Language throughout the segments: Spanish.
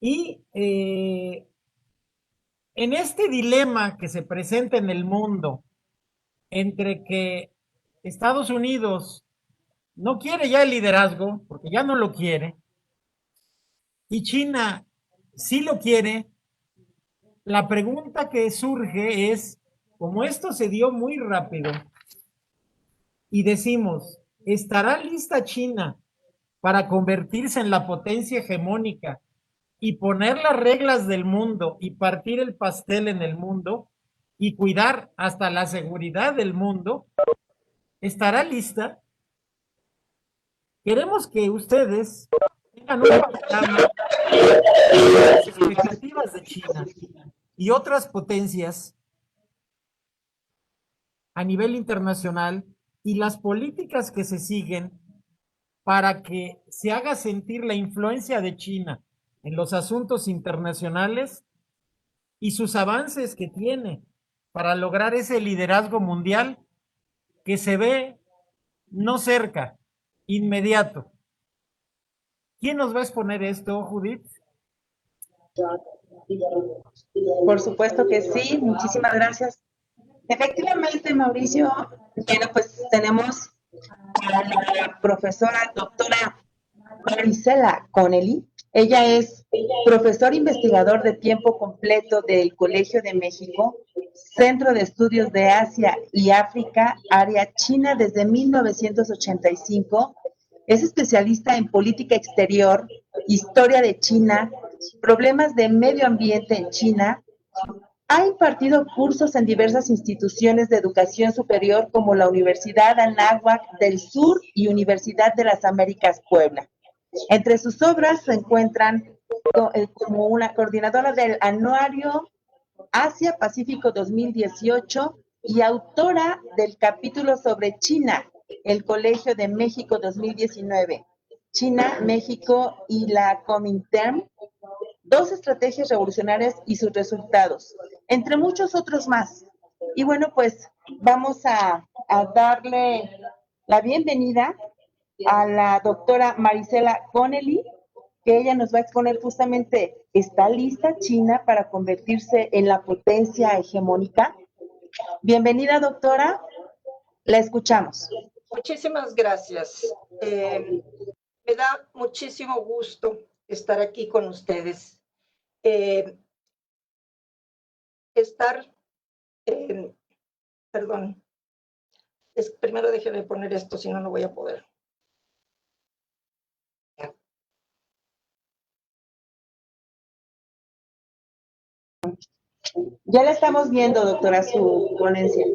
Y en este dilema que se presenta en el mundo entre que Estados Unidos no quiere ya el liderazgo, porque ya no lo quiere, y China sí lo quiere, la pregunta que surge es, como esto se dio muy rápido, y decimos, ¿estará lista China para convertirse en la potencia hegemónica y poner las reglas del mundo y partir el pastel en el mundo y cuidar hasta la seguridad del mundo? ¿Estará lista? Queremos que ustedes tengan un panorama de las expectativas de China y otras potencias a nivel internacional y las políticas que se siguen para que se haga sentir la influencia de China en los asuntos internacionales y sus avances que tiene para lograr ese liderazgo mundial que se ve no cerca, inmediato. ¿Quién nos va a exponer esto, Judith? Por supuesto que sí, muchísimas gracias. Efectivamente, Mauricio, bueno, pues tenemos a la profesora doctora Marisela Connelly. Ella es profesor investigador de tiempo completo del Colegio de México, Centro de Estudios de Asia y África, área China desde 1985. Es especialista en política exterior, historia de China, problemas de medio ambiente en China. Ha impartido cursos en diversas instituciones de educación superior como la Universidad Anáhuac del Sur y Universidad de las Américas Puebla. Entre sus obras se encuentran como una coordinadora del Anuario Asia-Pacífico 2018 y autora del capítulo sobre China, el Colegio de México 2019, China, México y la Comintern, dos estrategias revolucionarias y sus resultados, entre muchos otros más. Y bueno, pues vamos a darle la bienvenida a la doctora Marisela Connelly, que ella nos va a exponer justamente, ¿está lista China para convertirse en la potencia hegemónica? Bienvenida, doctora, la escuchamos. Muchísimas gracias. Me da muchísimo gusto estar aquí con ustedes. Eh, estar, eh, perdón, primero déjenme poner esto, si no, no voy a poder. Ya la estamos viendo, doctora, su ponencia.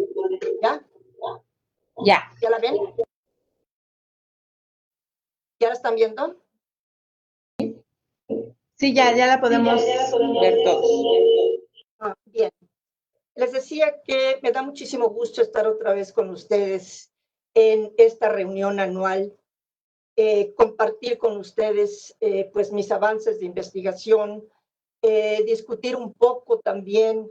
¿Ya? Ya. ¿Ya la ven? ¿Ya la están viendo? Sí, ya la podemos ver todos. Bien. Les decía que me da muchísimo gusto estar otra vez con ustedes en esta reunión anual, compartir con ustedes pues mis avances de investigación, discutir un poco también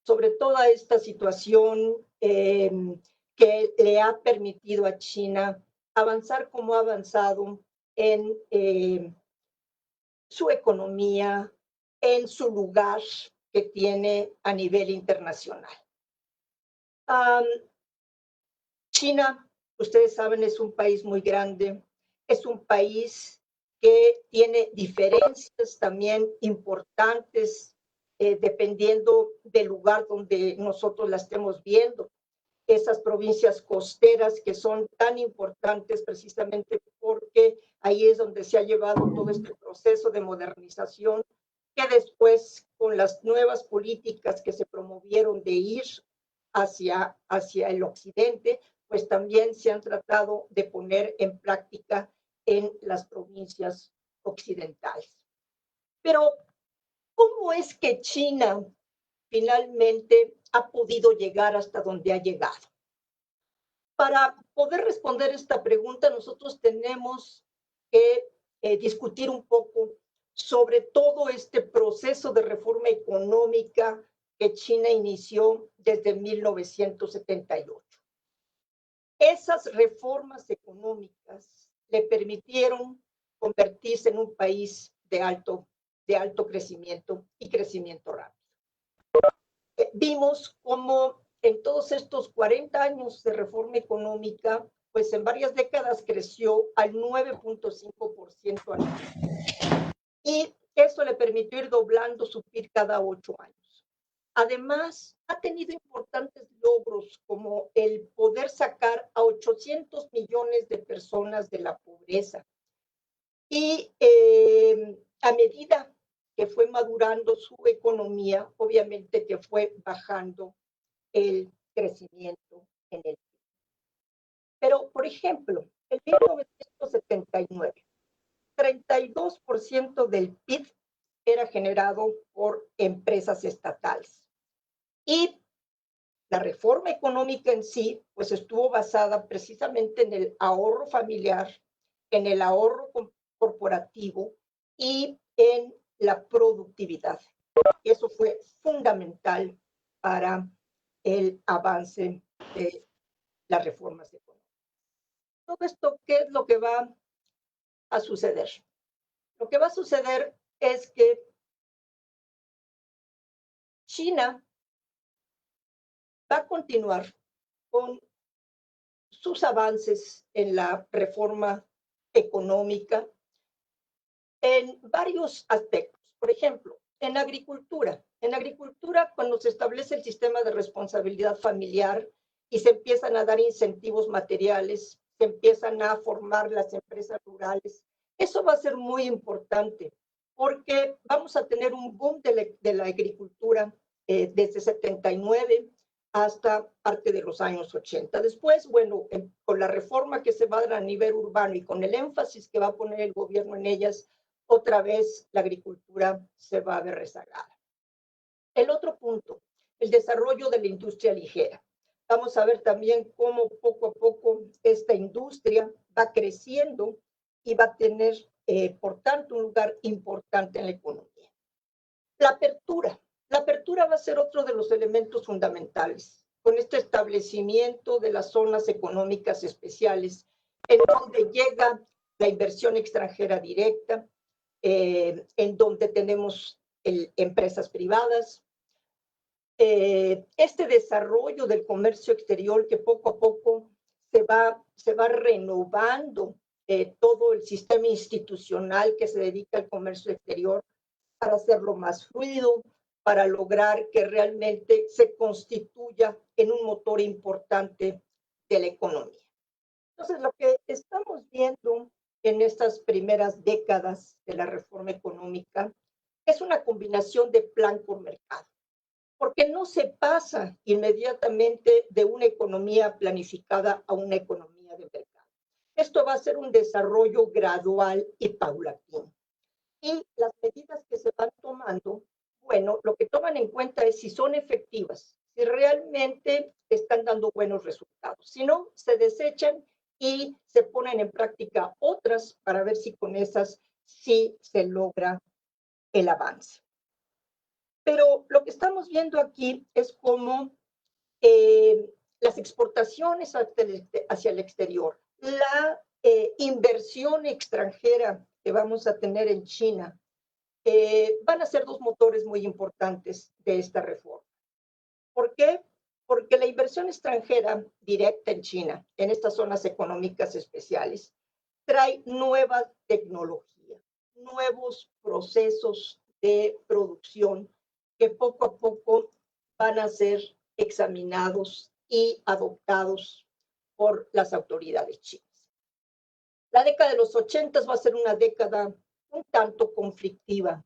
sobre toda esta situación que le ha permitido a China avanzar como ha avanzado en su economía, en su lugar que tiene a nivel internacional. China, ustedes saben, es un país muy grande, es un país que tiene diferencias también importantes dependiendo del lugar donde nosotros la estemos viendo. Esas provincias costeras que son tan importantes precisamente porque ahí es donde se ha llevado todo este proceso de modernización que después con las nuevas políticas que se promovieron de ir hacia el occidente, pues también se han tratado de poner en práctica en las provincias occidentales. Pero, ¿cómo es que China finalmente ha podido llegar hasta donde ha llegado? Para poder responder esta pregunta, nosotros tenemos que discutir un poco sobre todo este proceso de reforma económica que China inició desde 1978. Esas reformas económicas le permitieron convertirse en un país de alto de alto crecimiento y crecimiento rápido. Vimos cómo en todos estos 40 años de reforma económica, pues en varias décadas creció al 9.5% anual. Y eso le permitió ir doblando su PIB cada 8 años. Además, ha tenido importantes logros como el poder sacar a 800 millones de personas de la pobreza. Y a medida que fue madurando su economía, obviamente que fue bajando el crecimiento en el PIB. Pero, por ejemplo, en 1979, 32% del PIB era generado por empresas estatales. Y la reforma económica en sí, pues estuvo basada precisamente en el ahorro familiar, en el ahorro corporativo y en la productividad. Eso fue fundamental para el avance de las reformas económicas. Todo esto, ¿qué es lo que va a suceder? Lo que va a suceder es que China va a continuar con sus avances en la reforma económica en varios aspectos. Por ejemplo, en agricultura. En agricultura, cuando se establece el sistema de responsabilidad familiar y se empiezan a dar incentivos materiales, se empiezan a formar las empresas rurales, eso va a ser muy importante porque vamos a tener un boom de la agricultura desde 79 hasta parte de los años 80. Después, bueno, con la reforma que se va a dar a nivel urbano y con el énfasis que va a poner el gobierno en ellas, otra vez la agricultura se va a ver rezagada. El otro punto, el desarrollo de la industria ligera. Vamos a ver también cómo poco a poco esta industria va creciendo y va a tener, por tanto, un lugar importante en la economía. La apertura va a ser otro de los elementos fundamentales, con este establecimiento de las zonas económicas especiales, en donde llega la inversión extranjera directa, en donde tenemos empresas privadas. Este desarrollo del comercio exterior que poco a poco se va renovando todo el sistema institucional que se dedica al comercio exterior para hacerlo más fluido, para lograr que realmente se constituya en un motor importante de la economía. Entonces, lo que estamos viendo en estas primeras décadas de la reforma económica es una combinación de plan por mercado, porque no se pasa inmediatamente de una economía planificada a una economía de mercado. Esto va a ser un desarrollo gradual y paulatino. Y las medidas que se van tomando, bueno, lo que toman en cuenta es si son efectivas, si realmente están dando buenos resultados. Si no, se desechan y se ponen en práctica otras para ver si con esas sí se logra el avance. Pero lo que estamos viendo aquí es cómo las exportaciones hacia el exterior, la inversión extranjera que vamos a tener en China, van a ser dos motores muy importantes de esta reforma. ¿Por qué? Porque la inversión extranjera directa en China, en estas zonas económicas especiales, trae nueva tecnología, nuevos procesos de producción que poco a poco van a ser examinados y adoptados por las autoridades chinas. La década de los 80 va a ser una década un tanto conflictiva,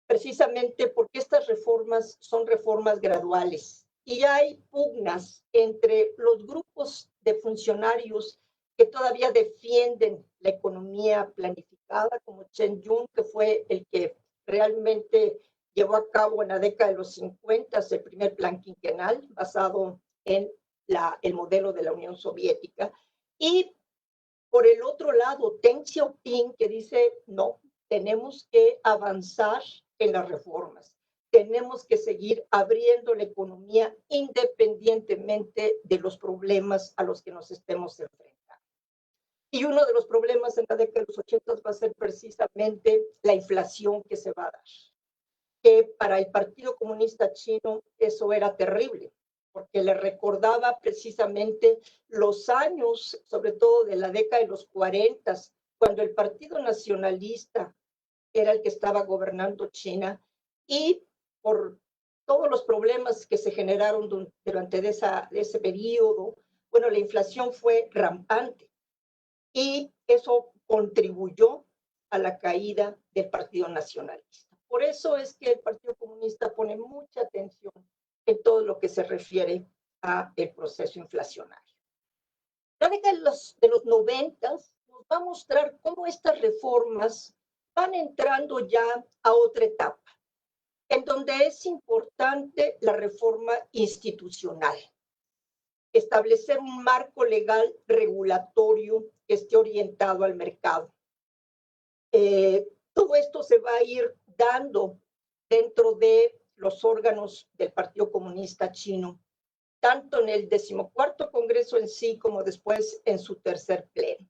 precisamente porque estas reformas son reformas graduales y hay pugnas entre los grupos de funcionarios que todavía defienden la economía planificada, como Chen Yun, que fue el que realmente llevó a cabo en la década de los 50 el primer plan quinquenal basado en el modelo de la Unión Soviética. Y por el otro lado, Deng Xiaoping, que dice, no, tenemos que avanzar en las reformas. Tenemos que seguir abriendo la economía independientemente de los problemas a los que nos estemos enfrentando. Y uno de los problemas en la década de los 80 va a ser precisamente la inflación que se va a dar. que para el Partido Comunista Chino eso era terrible, porque le recordaba precisamente los años, sobre todo de la década de los 40, cuando el Partido Nacionalista era el que estaba gobernando China y por todos los problemas que se generaron durante ese periodo, bueno, la inflación fue rampante y eso contribuyó a la caída del Partido Nacionalista. Por eso es que el Partido Comunista pone mucha atención en todo lo que se refiere a el proceso inflacionario. La década de los 90 nos va a mostrar cómo estas reformas van entrando ya a otra etapa, en donde es importante la reforma institucional, establecer un marco legal regulatorio que esté orientado al mercado. Todo esto se va a ir dando dentro de los órganos del Partido Comunista Chino, tanto en el 14º Congreso en sí como después en su tercer pleno.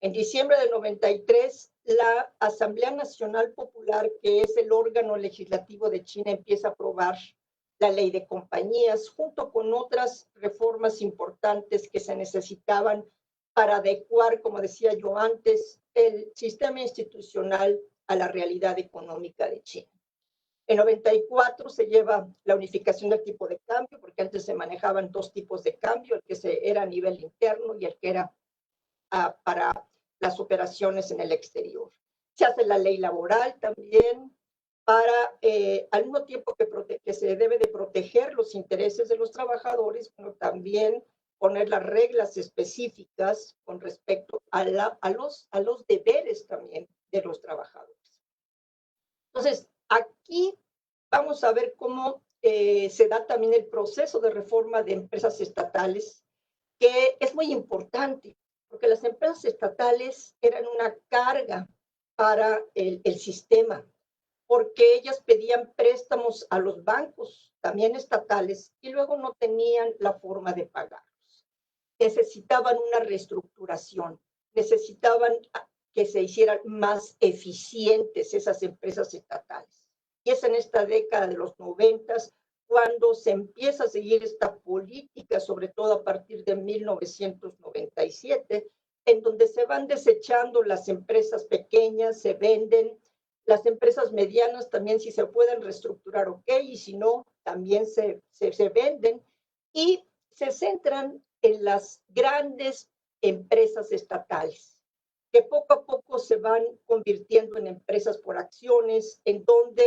En diciembre del 93, la Asamblea Nacional Popular, que es el órgano legislativo de China, empieza a aprobar la ley de compañías, junto con otras reformas importantes que se necesitaban para adecuar, como decía yo antes, el sistema institucional a la realidad económica de China. En 94 se lleva la unificación del tipo de cambio, porque antes se manejaban dos tipos de cambio, el que era a nivel interno y el que era para las operaciones en el exterior. Se hace la ley laboral también para, al mismo tiempo que se debe de proteger los intereses de los trabajadores, pero también poner las reglas específicas con respecto a los deberes también de los trabajadores. Entonces, aquí vamos a ver cómo se da también el proceso de reforma de empresas estatales, que es muy importante, porque las empresas estatales eran una carga para el sistema, porque ellas pedían préstamos a los bancos, también estatales, y luego no tenían la forma de pagarlos. Necesitaban una reestructuración, necesitaban que se hicieran más eficientes esas empresas estatales. Y es en esta década de los 90 cuando se empieza a seguir esta política, sobre todo a partir de 1997, en donde se van desechando las empresas pequeñas, se venden, las empresas medianas también si se pueden reestructurar, ok, y si no, también se venden, y se centran en las grandes empresas estatales, que poco a poco se van convirtiendo en empresas por acciones, en donde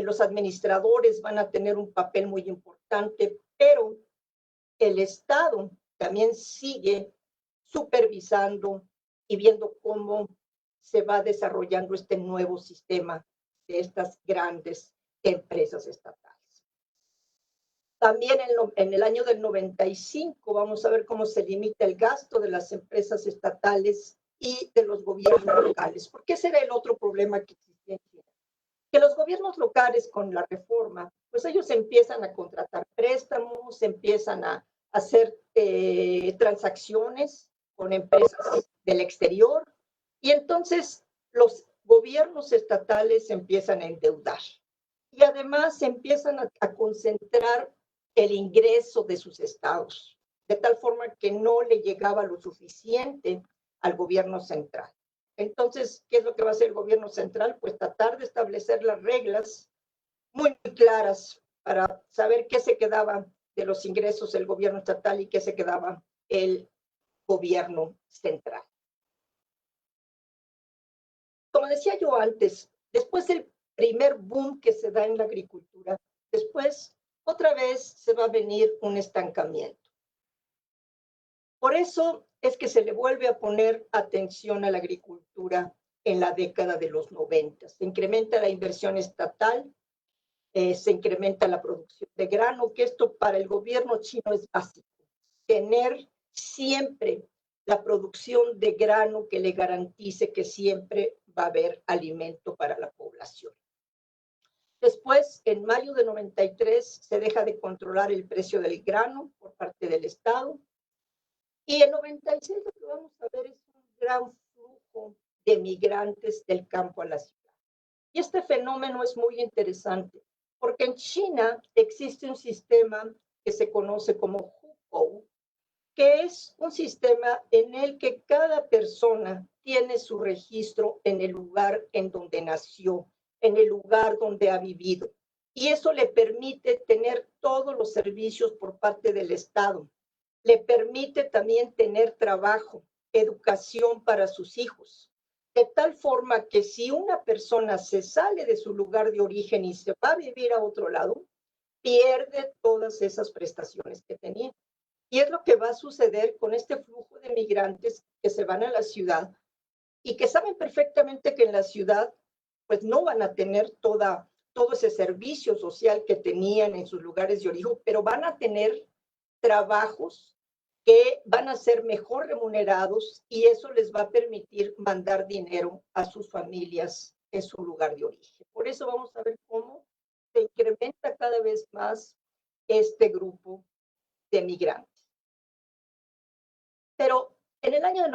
los administradores van a tener un papel muy importante, pero el Estado también sigue supervisando y viendo cómo se va desarrollando este nuevo sistema de estas grandes empresas estatales. También en el año del 95 vamos a ver cómo se limita el gasto de las empresas estatales y de los gobiernos locales, porque ese era el otro problema que existía en China. Que los gobiernos locales con la reforma, pues ellos empiezan a contratar préstamos, empiezan a hacer transacciones con empresas del exterior y entonces los gobiernos estatales empiezan a endeudar y además empiezan a concentrar el ingreso de sus estados, de tal forma que no le llegaba lo suficiente al gobierno central. Entonces, ¿qué es lo que va a hacer el gobierno central? Pues tratar de establecer las reglas muy claras para saber qué se quedaba de los ingresos del gobierno estatal y qué se quedaba el gobierno central. Como decía yo antes, después del primer boom que se da en la agricultura, después otra vez se va a venir un estancamiento. Por eso es que se le vuelve a poner atención a la agricultura en la década de los 90. Se incrementa la inversión estatal, se incrementa la producción de grano, que esto para el gobierno chino es básico. Tener siempre la producción de grano que le garantice que siempre va a haber alimento para la población. Después, en mayo de 93, se deja de controlar el precio del grano por parte del Estado. Y en 96 lo que vamos a ver es un gran flujo de migrantes del campo a la ciudad. Y este fenómeno es muy interesante, porque en China existe un sistema que se conoce como hukou, que es un sistema en el que cada persona tiene su registro en el lugar en donde nació, en el lugar donde ha vivido. Y eso le permite tener todos los servicios por parte del Estado. Le permite también tener trabajo, educación para sus hijos. De tal forma que si una persona se sale de su lugar de origen y se va a vivir a otro lado, pierde todas esas prestaciones que tenía. Y es lo que va a suceder con este flujo de migrantes que se van a la ciudad y que saben perfectamente que en la ciudad pues no van a tener todo ese servicio social que tenían en sus lugares de origen, pero van a tener trabajos que van a ser mejor remunerados y eso les va a permitir mandar dinero a sus familias en su lugar de origen. Por eso vamos a ver cómo se incrementa cada vez más este grupo de migrantes. Pero en el año del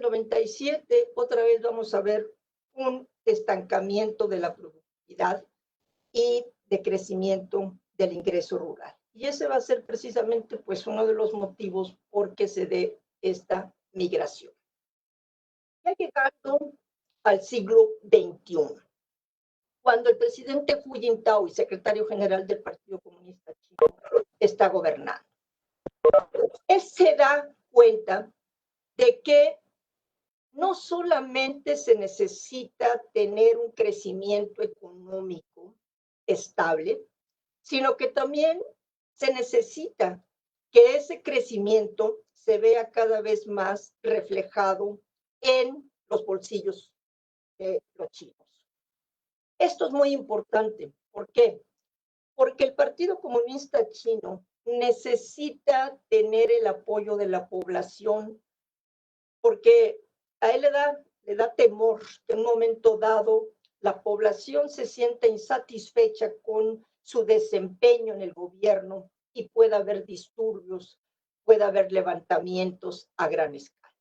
97, otra vez vamos a ver un estancamiento de la productividad y de crecimiento del ingreso rural. Y ese va a ser precisamente pues uno de los motivos por qué se dé esta migración. Ya llegando al siglo XXI, cuando el presidente Hu Jintao y secretario general del Partido Comunista Chino está gobernando, él se da cuenta de que no solamente se necesita tener un crecimiento económico estable, sino que también se necesita que ese crecimiento se vea cada vez más reflejado en los bolsillos de los chinos. Esto es muy importante. ¿Por qué? Porque el Partido Comunista Chino necesita tener el apoyo de la población, porque a él le da temor que en un momento dado la población se sienta insatisfecha con su desempeño en el gobierno y pueda haber disturbios, pueda haber levantamientos a gran escala.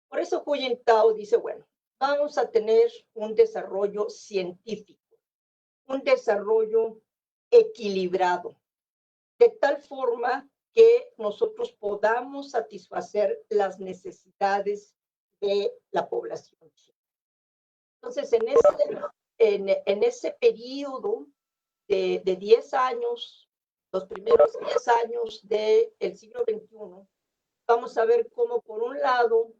Por eso Hu Jintao dice, bueno, vamos a tener un desarrollo científico, un desarrollo equilibrado, de tal forma que nosotros podamos satisfacer las necesidades de la población china. Entonces, en ese periodo de 10 años, los primeros 10 años del siglo XXI, vamos a ver cómo, por un lado,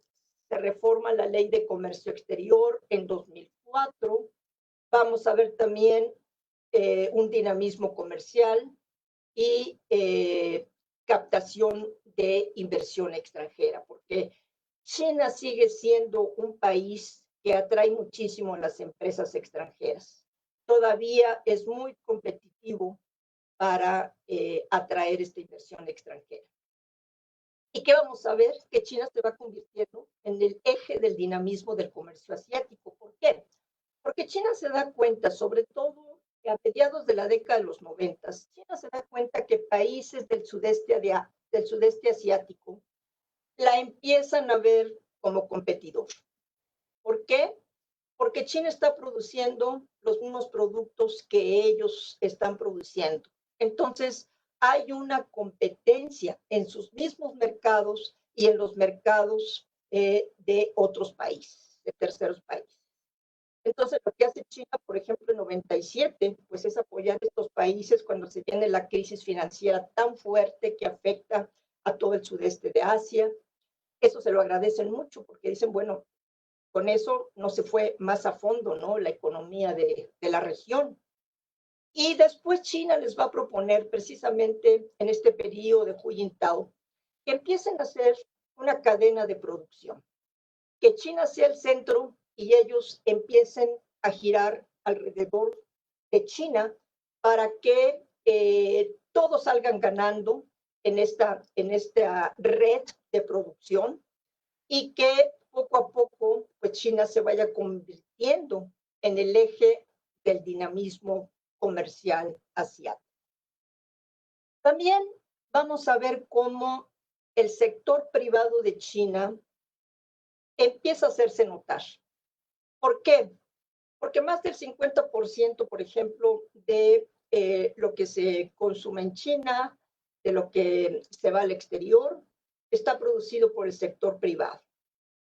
se reforma la ley de comercio exterior en 2004, vamos a ver también un dinamismo comercial y captación de inversión extranjera, porque China sigue siendo un país que atrae muchísimo a las empresas extranjeras. Todavía es muy competitivo para atraer esta inversión extranjera. ¿Y qué vamos a ver? Que China se va convirtiendo en el eje del dinamismo del comercio asiático. ¿Por qué? Porque China se da cuenta, sobre todo a mediados de la década de los 90, China se da cuenta que países del sudeste asiático la empiezan a ver como competidor. ¿Por qué? Porque China está produciendo los mismos productos que ellos están produciendo. Entonces, hay una competencia en sus mismos mercados y en los mercados de otros países, de terceros países. Entonces, lo que hace China, por ejemplo, en 97, pues es apoyar a estos países cuando se viene la crisis financiera tan fuerte que afecta a todo el sudeste de Asia. Eso se lo agradecen mucho porque dicen, bueno, con eso no se fue más a fondo, ¿no? La economía de la región. Y después China les va a proponer precisamente en este periodo de Hu Jintao que empiecen a hacer una cadena de producción, que China sea el centro y ellos empiecen a girar alrededor de China para que todos salgan ganando en esta red de producción y que poco a poco pues China se vaya convirtiendo en el eje del dinamismo comercial asiático. También vamos a ver cómo el sector privado de China empieza a hacerse notar. ¿Por qué? porque más del 50%, por ejemplo, de lo que se consume en China, de lo que se va al exterior, está producido por el sector privado.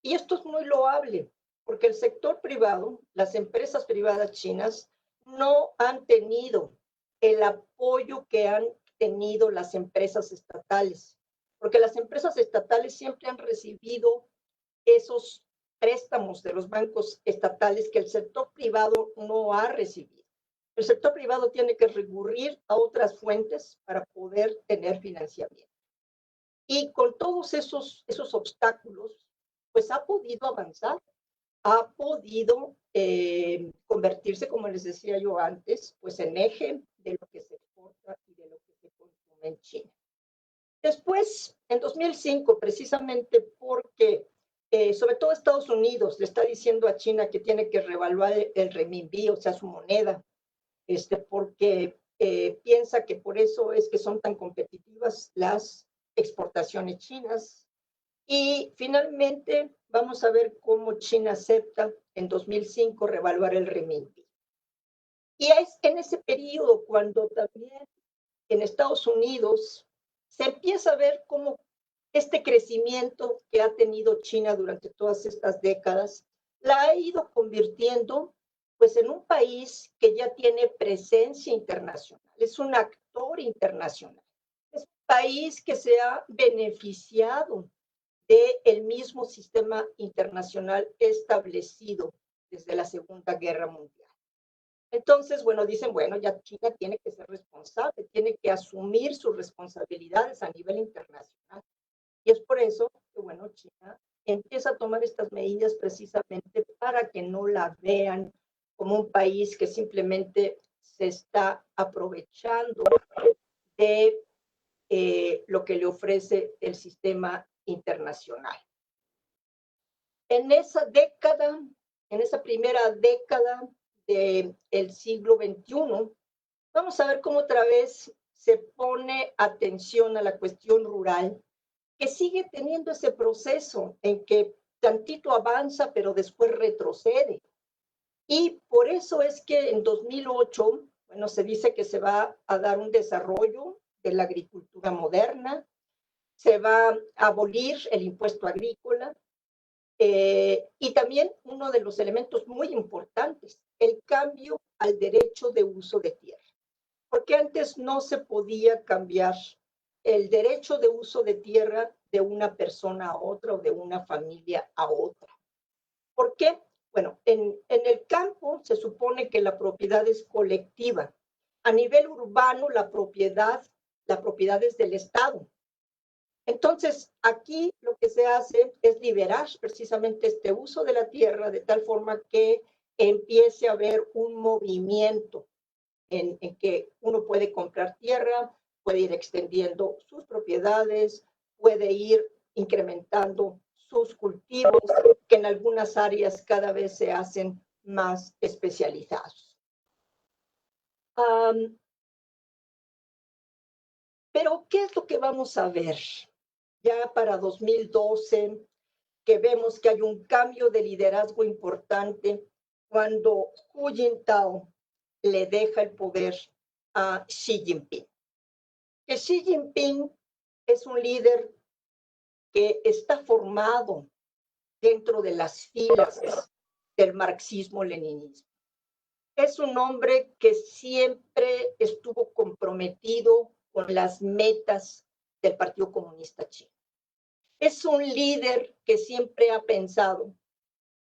Y esto es muy loable, porque el sector privado, las empresas privadas chinas, no han tenido el apoyo que han tenido las empresas estatales, porque las empresas estatales siempre han recibido esos préstamos de los bancos estatales que el sector privado no ha recibido. El sector privado tiene que recurrir a otras fuentes para poder tener financiamiento. Y con todos esos obstáculos, pues ha podido avanzar, ha podido convertirse, como les decía yo antes, pues en eje de lo que se exporta y de lo que se consume en China. Después, en 2005, precisamente porque sobre todo Estados Unidos le está diciendo a China que tiene que revaluar el renminbi, o sea, su moneda, porque piensa que por eso es que son tan competitivas las exportaciones chinas. Y finalmente vamos a ver cómo China acepta en 2005 revaluar el renminbi. Y es en ese periodo cuando también en Estados Unidos se empieza a ver cómo este crecimiento que ha tenido China durante todas estas décadas la ha ido convirtiendo pues en un país que ya tiene presencia internacional, es un actor internacional, es un país que se ha beneficiado del mismo sistema internacional establecido desde la Segunda Guerra Mundial. Entonces, bueno, dicen, bueno, ya China tiene que ser responsable, tiene que asumir sus responsabilidades a nivel internacional. Y es por eso que, bueno, China empieza a tomar estas medidas precisamente para que no la vean como un país que simplemente se está aprovechando de lo que le ofrece el sistema internacional. En esa década, en esa primera década del siglo XXI, vamos a ver cómo otra vez se pone atención a la cuestión rural, que sigue teniendo ese proceso en que tantito avanza, pero después retrocede. Y por eso es que en 2008, bueno, se dice que se va a dar un desarrollo de la agricultura moderna, se va a abolir el impuesto agrícola, y también uno de los elementos muy importantes, el cambio al derecho de uso de tierra. Porque antes no se podía cambiar el derecho de uso de tierra de una persona a otra o de una familia a otra. ¿Por qué? Bueno, en el campo se supone que la propiedad es colectiva. A nivel urbano, la propiedad es del Estado. Entonces, aquí lo que se hace es liberar precisamente este uso de la tierra de tal forma que empiece a haber un movimiento en que uno puede comprar tierra, puede ir extendiendo sus propiedades, puede ir incrementando sus cultivos, que en algunas áreas cada vez se hacen más especializados. Pero, ¿qué es lo que vamos a ver? Ya para 2012, que vemos que hay un cambio de liderazgo importante cuando Hu Jintao le deja el poder a Xi Jinping. Que Xi Jinping es un líder que está formado dentro de las filas del marxismo-leninismo. Es un hombre que siempre estuvo comprometido con las metas del Partido Comunista Chino. Es un líder que siempre ha pensado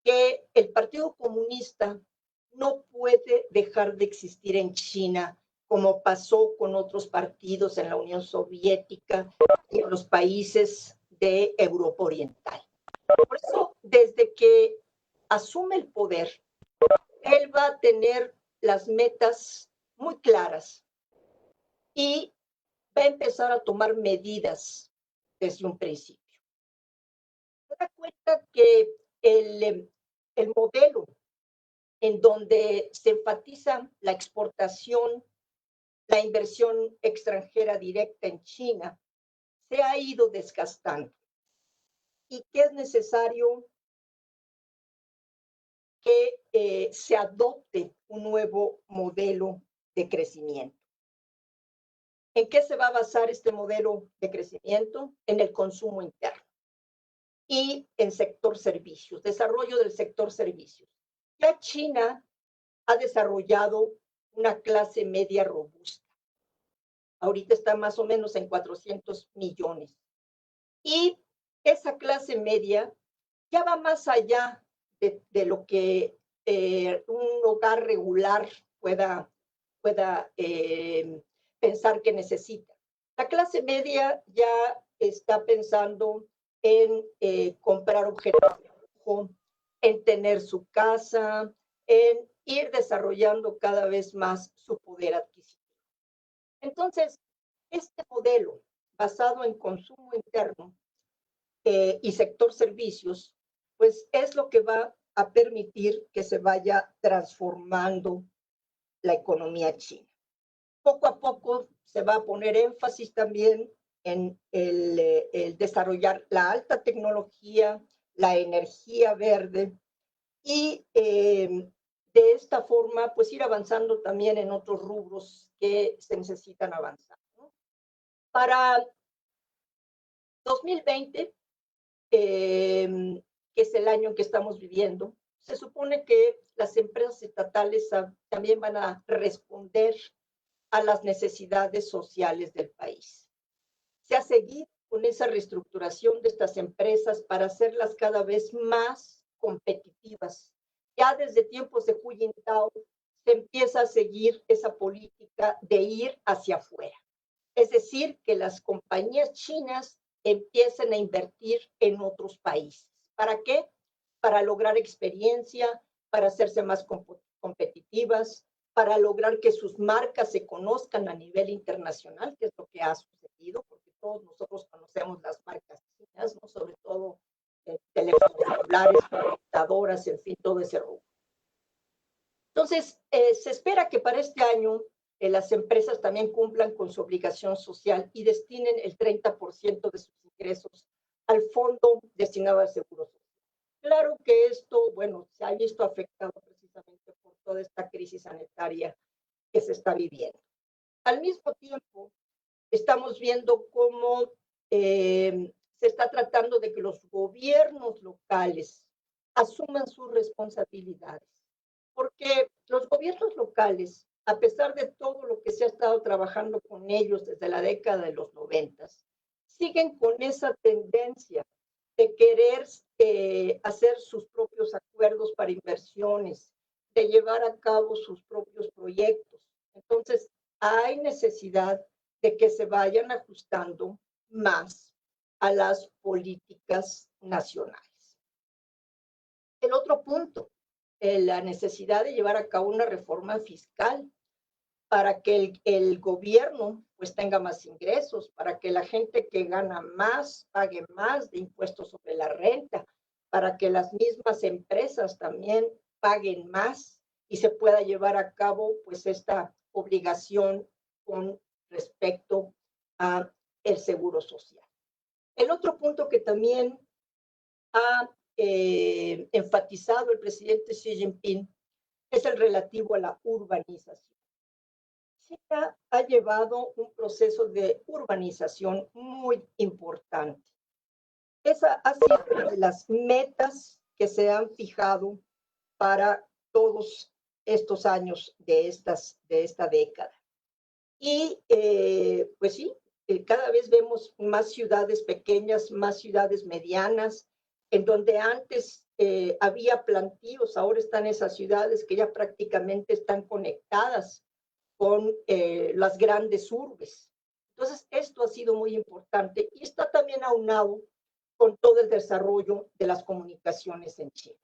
que el Partido Comunista no puede dejar de existir en China, como pasó con otros partidos en la Unión Soviética y en los países de Europa Oriental. Por eso, desde que asume el poder, él va a tener las metas muy claras y va a empezar a tomar medidas desde un principio. Se da cuenta que el modelo en donde se enfatiza la exportación, la inversión extranjera directa en China, se ha ido desgastando y que es necesario que se adopte un nuevo modelo de crecimiento. ¿En qué se va a basar este modelo de crecimiento? En el consumo interno y en sector servicios, desarrollo del sector servicios. Ya China ha desarrollado una clase media robusta. Ahorita está más o menos en 400 millones. Y esa clase media ya va más allá de lo que un hogar regular pueda pensar que necesita. La clase media ya está pensando en comprar objetos de lujo, en tener su casa, en ir desarrollando cada vez más su poder adquisitivo. Entonces, este modelo basado en consumo interno y sector servicios, pues es lo que va a permitir que se vaya transformando la economía china. Poco a poco se va a poner énfasis también en el desarrollar la alta tecnología, la energía verde y de esta forma pues ir avanzando también en otros rubros que se necesitan avanzar, ¿no? Para 2020, que es el año que estamos viviendo, se supone que las empresas estatales también van a responder a las necesidades sociales del país. Se ha seguido con esa reestructuración de estas empresas para hacerlas cada vez más competitivas. Ya desde tiempos de Hu Jintao se empieza a seguir esa política de ir hacia afuera. Es decir, que las compañías chinas empiecen a invertir en otros países. ¿Para qué? Para lograr experiencia, para hacerse más competitivas, para lograr que sus marcas se conozcan a nivel internacional, que es lo que ha sucedido, porque todos nosotros conocemos las marcas chinas, ¿no? Sobre todo teléfonos celulares, computadoras, en fin, todo ese rubro. Entonces, se espera que para este año las empresas también cumplan con su obligación social y destinen el 30% de sus ingresos al fondo destinado al seguro social. Claro que esto, bueno, se ha visto afectado precisamente por toda esta crisis sanitaria que se está viviendo. Al mismo tiempo, estamos viendo cómo se está tratando de que los gobiernos locales asuman sus responsabilidades, porque los gobiernos locales, a pesar de todo lo que se ha estado trabajando con ellos desde la década de los 90, siguen con esa tendencia de querer hacer sus propios acuerdos para inversiones, de llevar a cabo sus propios proyectos. Entonces, hay necesidad de que se vayan ajustando más a las políticas nacionales. El otro punto, la necesidad de llevar a cabo una reforma fiscal para que el gobierno pues tenga más ingresos, para que la gente que gana más pague más de impuestos sobre la renta, para que las mismas empresas también paguen más y se pueda llevar a cabo pues esta obligación con respecto a el seguro social. El otro punto que también ha enfatizado el presidente Xi Jinping es el relativo a la urbanización. China ha llevado un proceso de urbanización muy importante. Esa ha sido una de las metas que se han fijado para todos estos años de esta década. Y pues sí, cada vez vemos más ciudades pequeñas, más ciudades medianas, en donde antes había plantíos, ahora están esas ciudades que ya prácticamente están conectadas con las grandes urbes. Entonces, esto ha sido muy importante y está también aunado con todo el desarrollo de las comunicaciones en China.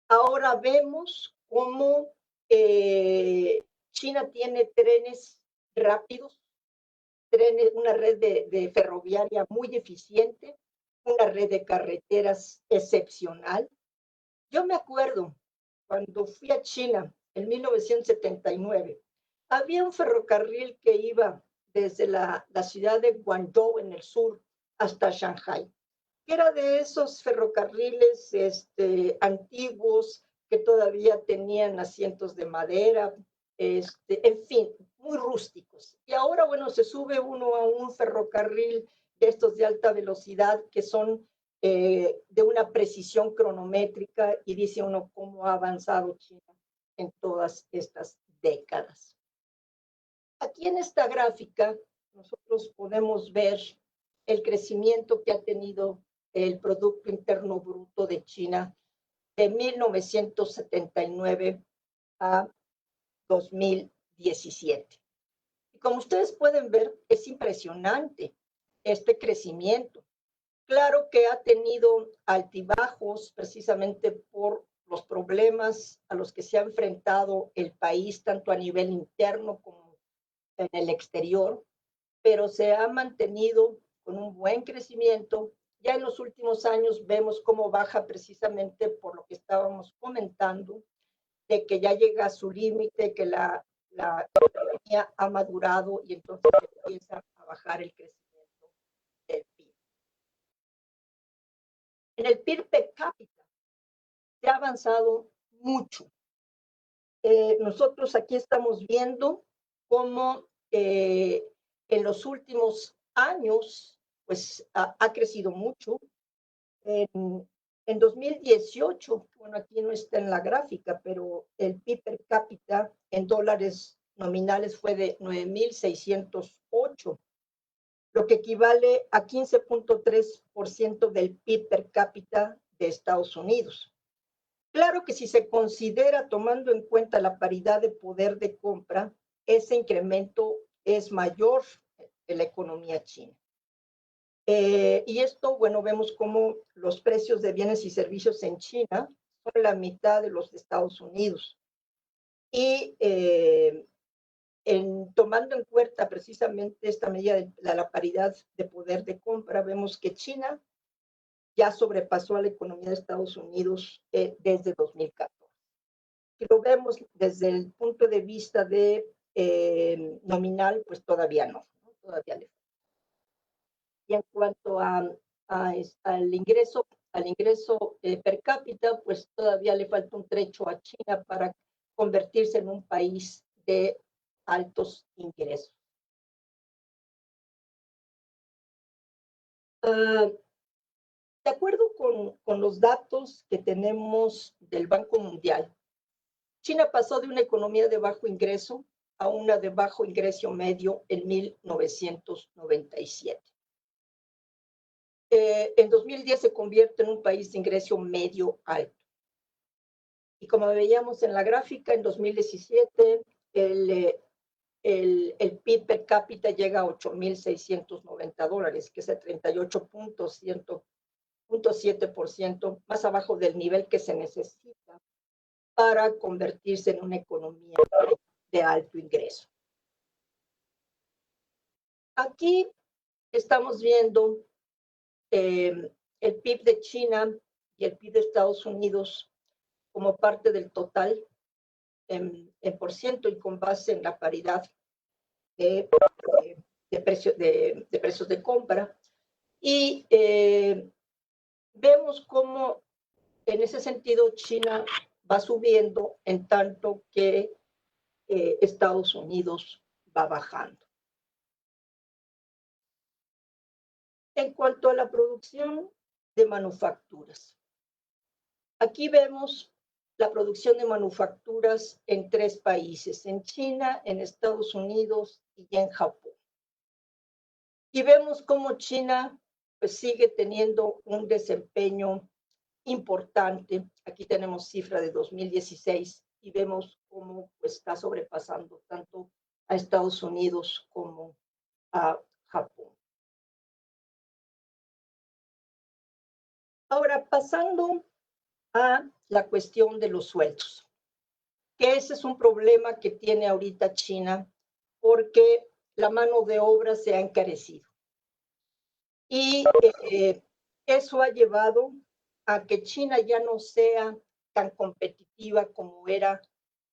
Ahora vemos cómo China tiene trenes rápidos, una red de ferroviaria muy eficiente, una red de carreteras excepcional. Yo me acuerdo cuando fui a China en 1979, había un ferrocarril que iba desde la ciudad de Guangzhou en el sur hasta Shanghai, que era de esos ferrocarriles antiguos que todavía tenían asientos de madera, en fin, muy rústicos. Y ahora, bueno, se sube uno a un ferrocarril de estos de alta velocidad que son de una precisión cronométrica y dice uno cómo ha avanzado China en todas estas décadas. Aquí en esta gráfica nosotros podemos ver el crecimiento que ha tenido el Producto Interno Bruto de China de 1979 a 2017. Y como ustedes pueden ver, es impresionante este crecimiento. Claro que ha tenido altibajos precisamente por los problemas a los que se ha enfrentado el país, tanto a nivel interno como en el exterior, pero se ha mantenido con un buen crecimiento. Ya en los últimos años vemos cómo baja precisamente por lo que estábamos comentando, de que ya llega a su límite, que la economía ha madurado y entonces empieza a bajar el crecimiento del PIB. En el PIB per cápita se ha avanzado mucho. Nosotros aquí estamos viendo cómo en los últimos años pues ha crecido mucho. En 2018, bueno, aquí no está en la gráfica, pero el PIB per cápita en dólares nominales fue de 9,608, lo que equivale a 15.3% del PIB per cápita de Estados Unidos. Claro que si se considera tomando en cuenta la paridad de poder de compra, ese incremento es mayor en la economía china. Y esto, bueno, vemos cómo los precios de bienes y servicios en China son la mitad de los de Estados Unidos. Y tomando en cuenta precisamente esta medida de la paridad de poder de compra, vemos que China ya sobrepasó a la economía de Estados Unidos desde 2014. Si lo vemos desde el punto de vista de nominal, pues todavía no, todavía le falta. Y en cuanto al ingreso per cápita, pues todavía le falta un trecho a China para convertirse en un país de altos ingresos. De acuerdo con los datos que tenemos del Banco Mundial, China pasó de una economía de bajo ingreso a una de bajo ingreso medio en 1997. En 2010 se convierte en un país de ingreso medio alto. Y como veíamos en la gráfica, en 2017 el PIB per cápita llega a $8,690, que es el 38.7% más abajo del nivel que se necesita para convertirse en una economía de alto ingreso. Aquí estamos viendo el PIB de China y el PIB de Estados Unidos como parte del total en por ciento y con base en la paridad de precios de compra. Y vemos cómo en ese sentido China va subiendo en tanto que Estados Unidos va bajando. En cuanto a la producción de manufacturas, aquí vemos la producción de manufacturas en 3 países, en China, en Estados Unidos y en Japón. Y vemos cómo China pues, sigue teniendo un desempeño importante. Aquí tenemos cifra de 2016 y vemos cómo pues, está sobrepasando tanto a Estados Unidos como a Japón. Ahora, pasando a la cuestión de los sueldos, que ese es un problema que tiene ahorita China porque la mano de obra se ha encarecido. Y eso ha llevado a que China ya no sea tan competitiva como era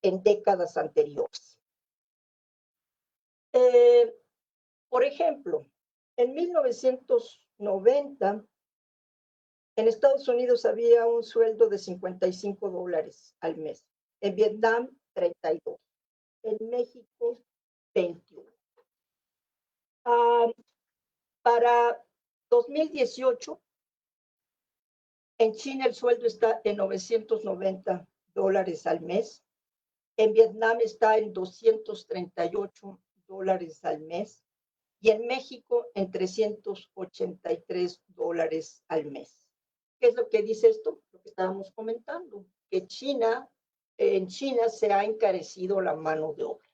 en décadas anteriores. Por ejemplo, en 1990 En Estados Unidos había un sueldo de $55 al mes. En Vietnam, 32. En México, 21. Para 2018, en China el sueldo está en $990 al mes. En Vietnam está en $238 al mes. Y en México en $383 al mes. ¿Qué es lo que dice esto? Lo que estábamos comentando, que en China se ha encarecido la mano de obra.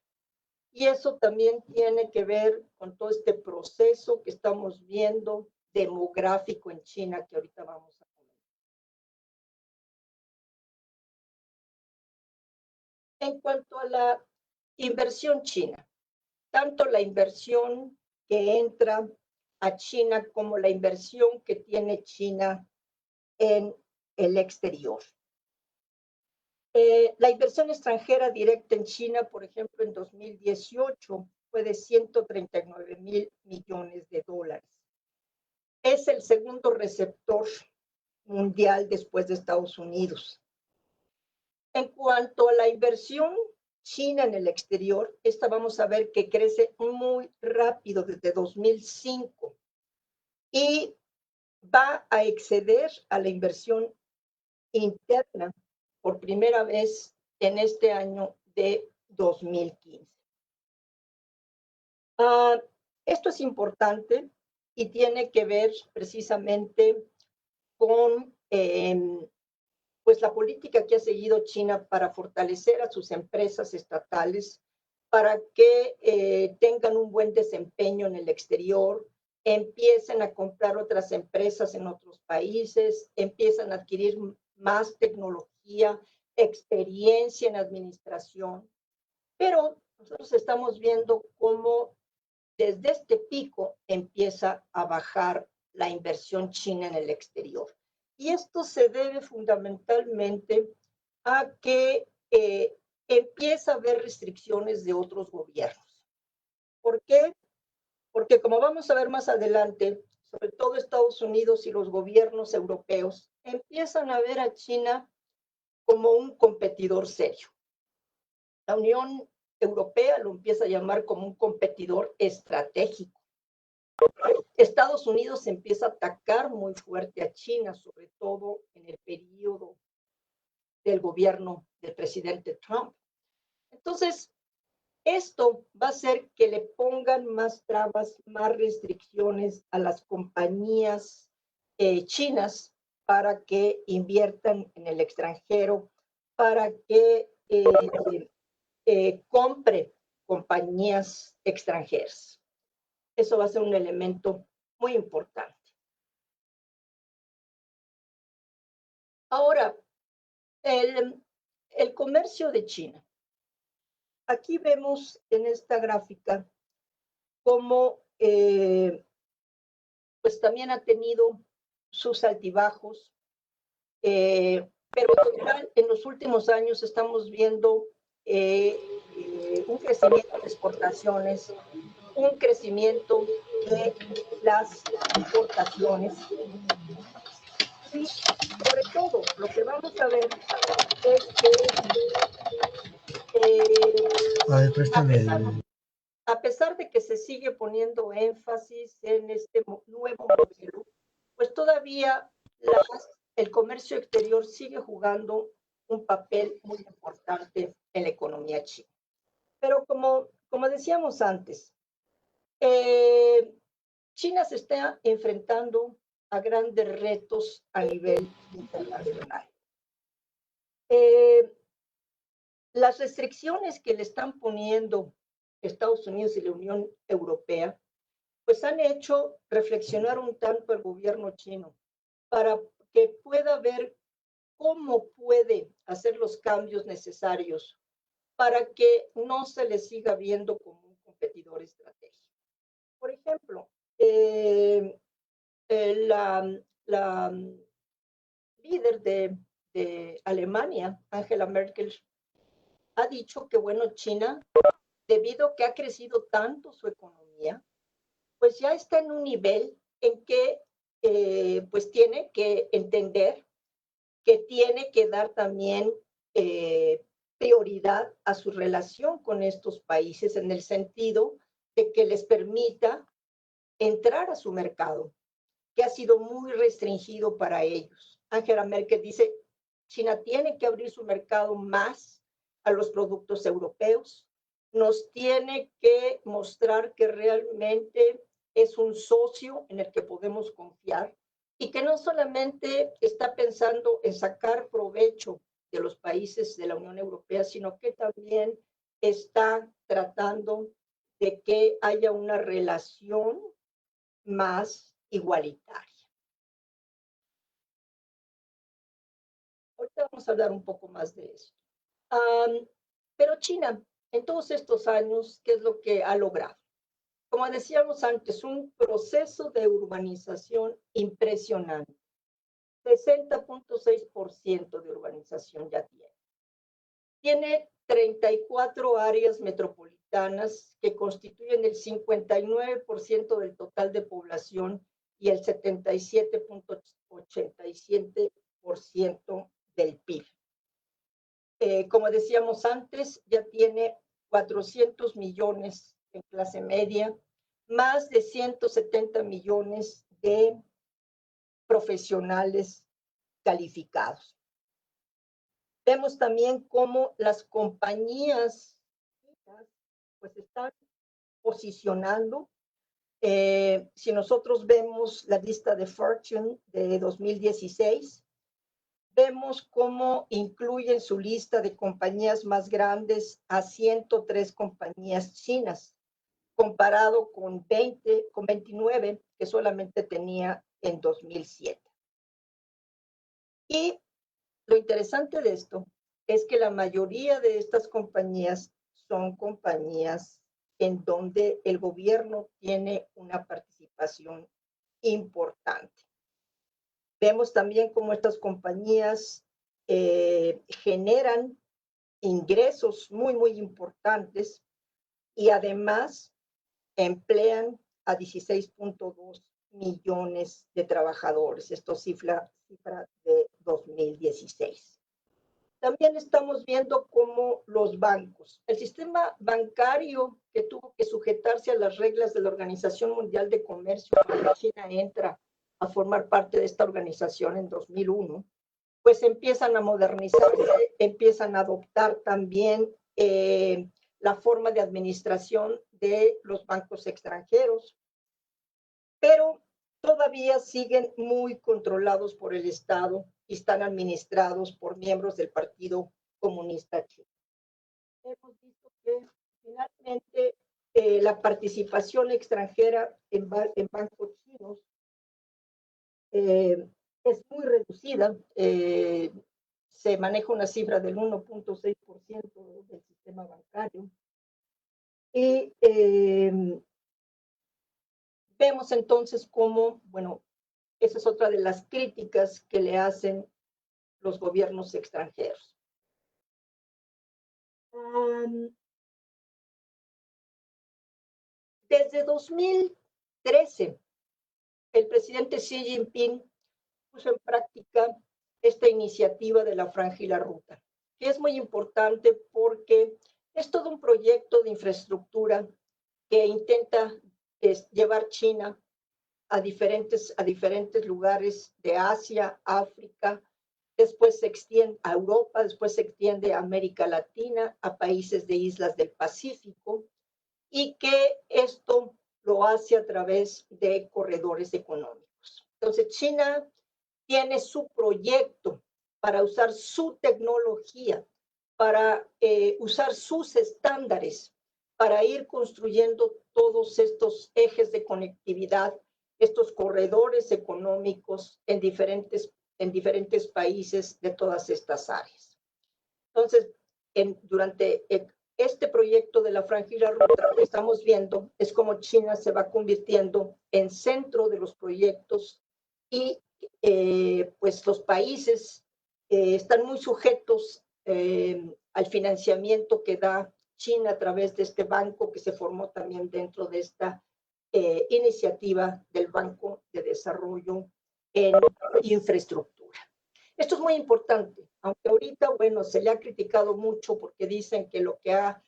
Y eso también tiene que ver con todo este proceso que estamos viendo demográfico en China que ahorita vamos a comentar. En cuanto a la inversión china, tanto la inversión que entra a China como la inversión que tiene China en el exterior. La inversión extranjera directa en China, por ejemplo, en 2018 fue de $139 millones. Es el segundo receptor mundial después de Estados Unidos. En cuanto a la inversión China en el exterior, esta vamos a ver que crece muy rápido desde 2005 y va a exceder a la inversión interna por primera vez en este año de 2015. Esto es importante y tiene que ver precisamente con pues la política que ha seguido China para fortalecer a sus empresas estatales, para que tengan un buen desempeño en el exterior, empiecen a comprar otras empresas en otros países, empiezan a adquirir más tecnología, experiencia en administración. Pero nosotros estamos viendo cómo desde este pico empieza a bajar la inversión china en el exterior. Y esto se debe fundamentalmente a que empieza a haber restricciones de otros gobiernos. ¿Por qué? Porque como vamos a ver más adelante, sobre todo Estados Unidos y los gobiernos europeos empiezan a ver a China como un competidor serio. La Unión Europea lo empieza a llamar como un competidor estratégico. Estados Unidos empieza a atacar muy fuerte a China, sobre todo en el periodo del gobierno del presidente Trump. Entonces, esto va a hacer que le pongan más trabas, más restricciones a las compañías chinas para que inviertan en el extranjero, para que compre compañías extranjeras. Eso va a ser un elemento muy importante. Ahora, el comercio de China. Aquí vemos en esta gráfica cómo pues también ha tenido sus altibajos, pero en general en los últimos años estamos viendo un crecimiento de exportaciones, un crecimiento de las importaciones. Y sobre todo, lo que vamos a ver es que a pesar de que se sigue poniendo énfasis en este nuevo modelo, pues todavía el comercio exterior sigue jugando un papel muy importante en la economía china. Pero como decíamos antes, China se está enfrentando a grandes retos a nivel internacional. Las restricciones que le están poniendo Estados Unidos y la Unión Europea, pues han hecho reflexionar un tanto al gobierno chino para que pueda ver cómo puede hacer los cambios necesarios para que no se le siga viendo como un competidor estratégico. Por ejemplo, la líder de Alemania, Angela Merkel, ha dicho que, bueno, China, debido a que ha crecido tanto su economía, pues ya está en un nivel en que pues tiene que entender que tiene que dar también prioridad a su relación con estos países en el sentido de que les permita entrar a su mercado, que ha sido muy restringido para ellos. Angela Merkel dice, China tiene que abrir su mercado más a los productos europeos, nos tiene que mostrar que realmente es un socio en el que podemos confiar y que no solamente está pensando en sacar provecho de los países de la Unión Europea, sino que también está tratando de que haya una relación más igualitaria. Ahorita vamos a hablar un poco más de eso. Pero China, en todos estos años, ¿qué es lo que ha logrado? Como decíamos antes, un proceso de urbanización impresionante. 60.6% de urbanización ya tiene. Tiene 34 áreas metropolitanas que constituyen el 59% del total de población y el 77.87% del PIB. Como decíamos antes, ya tiene 400 millones en clase media, más de 170 millones de profesionales calificados. Vemos también cómo las compañías pues están posicionando. Si nosotros vemos la lista de Fortune de 2016, vemos cómo incluye en su lista de compañías más grandes a 103 compañías chinas, comparado con 29 que solamente tenía en 2007. Y lo interesante de esto es que la mayoría de estas compañías son compañías en donde el gobierno tiene una participación importante. Vemos también cómo estas compañías generan ingresos muy, muy importantes y además emplean a 16.2 millones de trabajadores. Esto cifra de 2016. También estamos viendo cómo los bancos, el sistema bancario que tuvo que sujetarse a las reglas de la Organización Mundial de Comercio cuando China entra a formar parte de esta organización en 2001, pues empiezan a modernizarse, empiezan a adoptar también la forma de administración de los bancos extranjeros, pero todavía siguen muy controlados por el Estado y están administrados por miembros del Partido Comunista Chino. Hemos visto que finalmente la participación extranjera en bancos chinos es muy reducida. Se maneja una cifra del 1.6% del sistema bancario. Y vemos entonces cómo, bueno, esa es otra de las críticas que le hacen los gobiernos extranjeros. Desde 2013, el presidente Xi Jinping puso en práctica esta iniciativa de la Franja y la Ruta, que es muy importante porque es todo un proyecto de infraestructura que intenta llevar China a diferentes lugares de Asia, África, después se extiende a Europa, después se extiende a América Latina, a países de islas del Pacífico, y que esto lo hace a través de corredores económicos. Entonces, China tiene su proyecto para usar su tecnología, para usar sus estándares, para ir construyendo todos estos ejes de conectividad, estos corredores económicos en diferentes países de todas estas áreas. Entonces, durante este proyecto de la Franja y la Ruta, lo que estamos viendo es cómo China se va convirtiendo en centro de los proyectos y pues los países están muy sujetos al financiamiento que da China a través de este banco que se formó también dentro de esta iniciativa del Banco de Desarrollo en Infraestructura. Esto es muy importante, aunque ahorita, bueno, se le ha criticado mucho porque dicen que lo que ha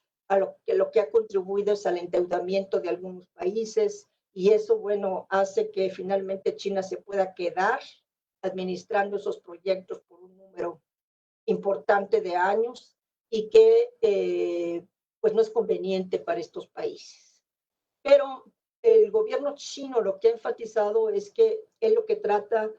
contribuido es al endeudamiento de algunos países, y eso, bueno, hace que finalmente China se pueda quedar administrando esos proyectos por un número importante de años, y que pues no es conveniente para estos países. Pero el gobierno chino lo que ha enfatizado es que él lo que trata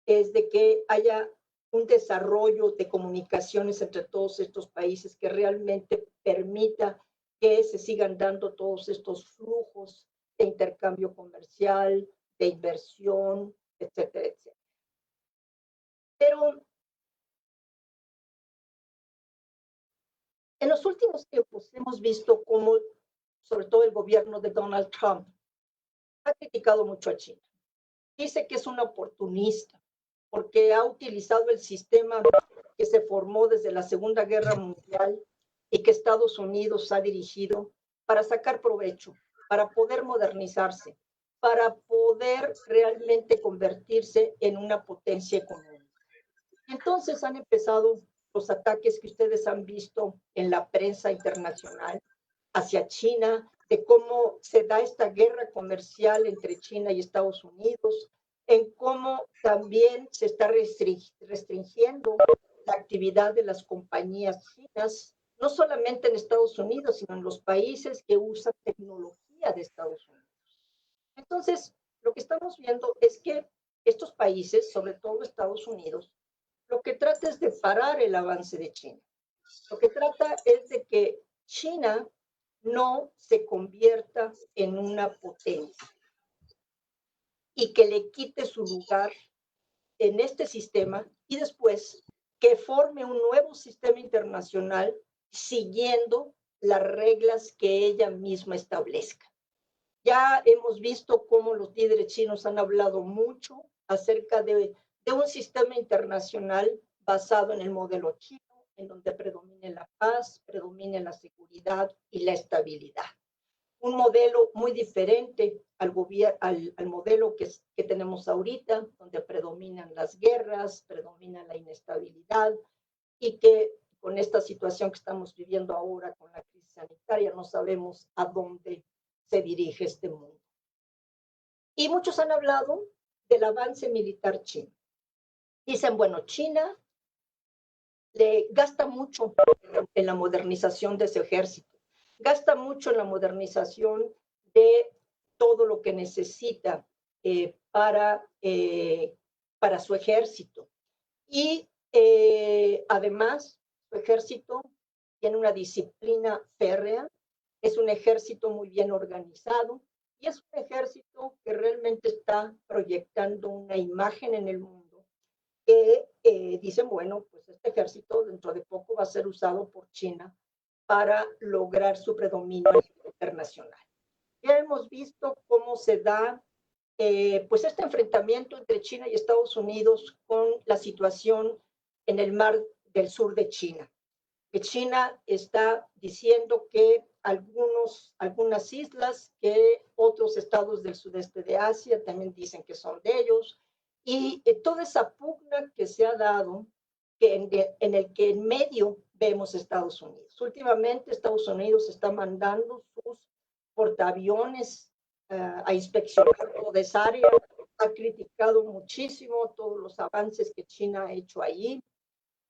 es de que haya un desarrollo de comunicaciones entre todos estos países que realmente permita que se sigan dando todos estos flujos de intercambio comercial, de inversión, etcétera, etcétera. Pero en los últimos tiempos hemos visto cómo, sobre todo el gobierno de Donald Trump, ha criticado mucho a China. Dice que es una oportunista porque ha utilizado el sistema que se formó desde la Segunda Guerra Mundial y que Estados Unidos ha dirigido para sacar provecho, para poder modernizarse, para poder realmente convertirse en una potencia económica. Entonces han empezado los ataques que ustedes han visto en la prensa internacional hacia China, de cómo se da esta guerra comercial entre China y Estados Unidos, en cómo también se está restringiendo la actividad de las compañías chinas, no solamente en Estados Unidos, sino en los países que usan tecnología de Estados Unidos. Entonces, lo que estamos viendo es que estos países, sobre todo Estados Unidos, lo que trata es de parar el avance de China. Lo que trata es de que China no se convierta en una potencia y que le quite su lugar en este sistema, y después que forme un nuevo sistema internacional siguiendo las reglas que ella misma establezca. Ya hemos visto cómo los líderes chinos han hablado mucho acerca de un sistema internacional basado en el modelo chino, en donde predomine la paz, predomine la seguridad y la estabilidad. Un modelo muy diferente al modelo que tenemos ahorita, donde predominan las guerras, predomina la inestabilidad, y que con esta situación que estamos viviendo ahora con la crisis sanitaria no sabemos a dónde se dirige este mundo. Y muchos han hablado del avance militar chino. Dicen, bueno, China le gasta mucho en la modernización de su ejército, gasta mucho en la modernización de todo lo que necesita para su ejército. Y además, su ejército tiene una disciplina férrea, es un ejército muy bien organizado, y es un ejército que realmente está proyectando una imagen en el mundo que dicen, bueno, pues este ejército dentro de poco va a ser usado por China para lograr su predominio internacional. Ya hemos visto cómo se da pues este enfrentamiento entre China y Estados Unidos con la situación en el mar del sur de China, que China está diciendo que algunas islas que otros estados del sudeste de Asia también dicen que son de ellos, y toda esa pugna que se ha dado en el que en medio vemos Estados Unidos. Últimamente Estados Unidos está mandando sus portaaviones a inspeccionar toda esa área, ha criticado muchísimo todos los avances que China ha hecho allí.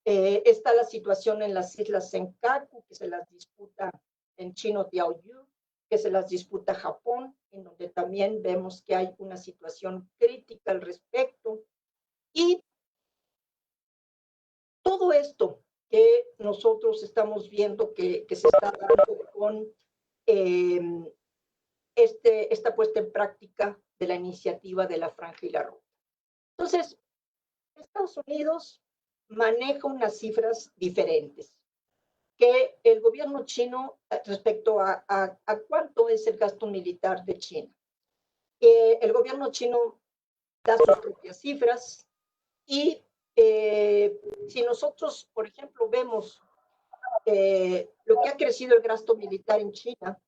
Está la situación en las islas Senkaku, que se las disputa en chino Diaoyu, que se las disputa Japón, en donde también vemos que hay una situación crítica al respecto. Y todo esto que nosotros estamos viendo que se está dando con esta puesta en práctica de la iniciativa de la Franja y la Ruta. Entonces, Estados Unidos maneja unas cifras diferentes que el gobierno chino respecto a cuánto es el gasto militar de China. El gobierno chino da sus propias cifras, y si nosotros, por ejemplo, vemos lo que ha crecido el gasto militar en China,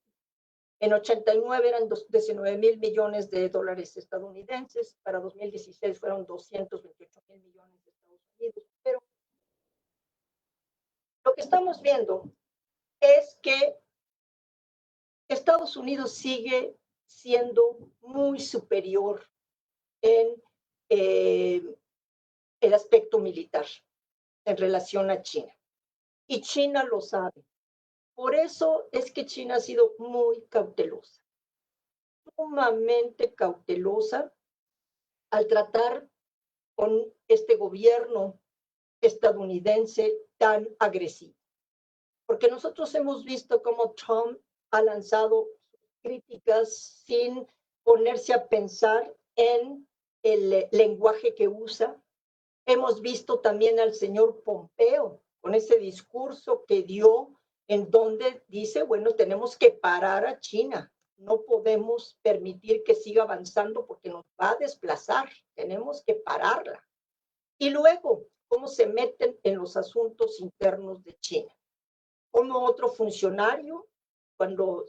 En 89 eran 19,000 millones de dólares estadounidenses, para 2016 fueron 228,000 millones de Estados Unidos. Pero lo que estamos viendo es que Estados Unidos sigue siendo muy superior en el aspecto militar en relación a China. Y China lo sabe. Por eso es que China ha sido muy cautelosa, sumamente cautelosa al tratar con este gobierno estadounidense tan agresivo. Porque nosotros hemos visto cómo Trump ha lanzado críticas sin ponerse a pensar en el lenguaje que usa. Hemos visto también al señor Pompeo con ese discurso que dio en donde dice, bueno, tenemos que parar a China. No podemos permitir que siga avanzando porque nos va a desplazar. Tenemos que pararla. Y luego, cómo se meten en los asuntos internos de China. Como otro funcionario, cuando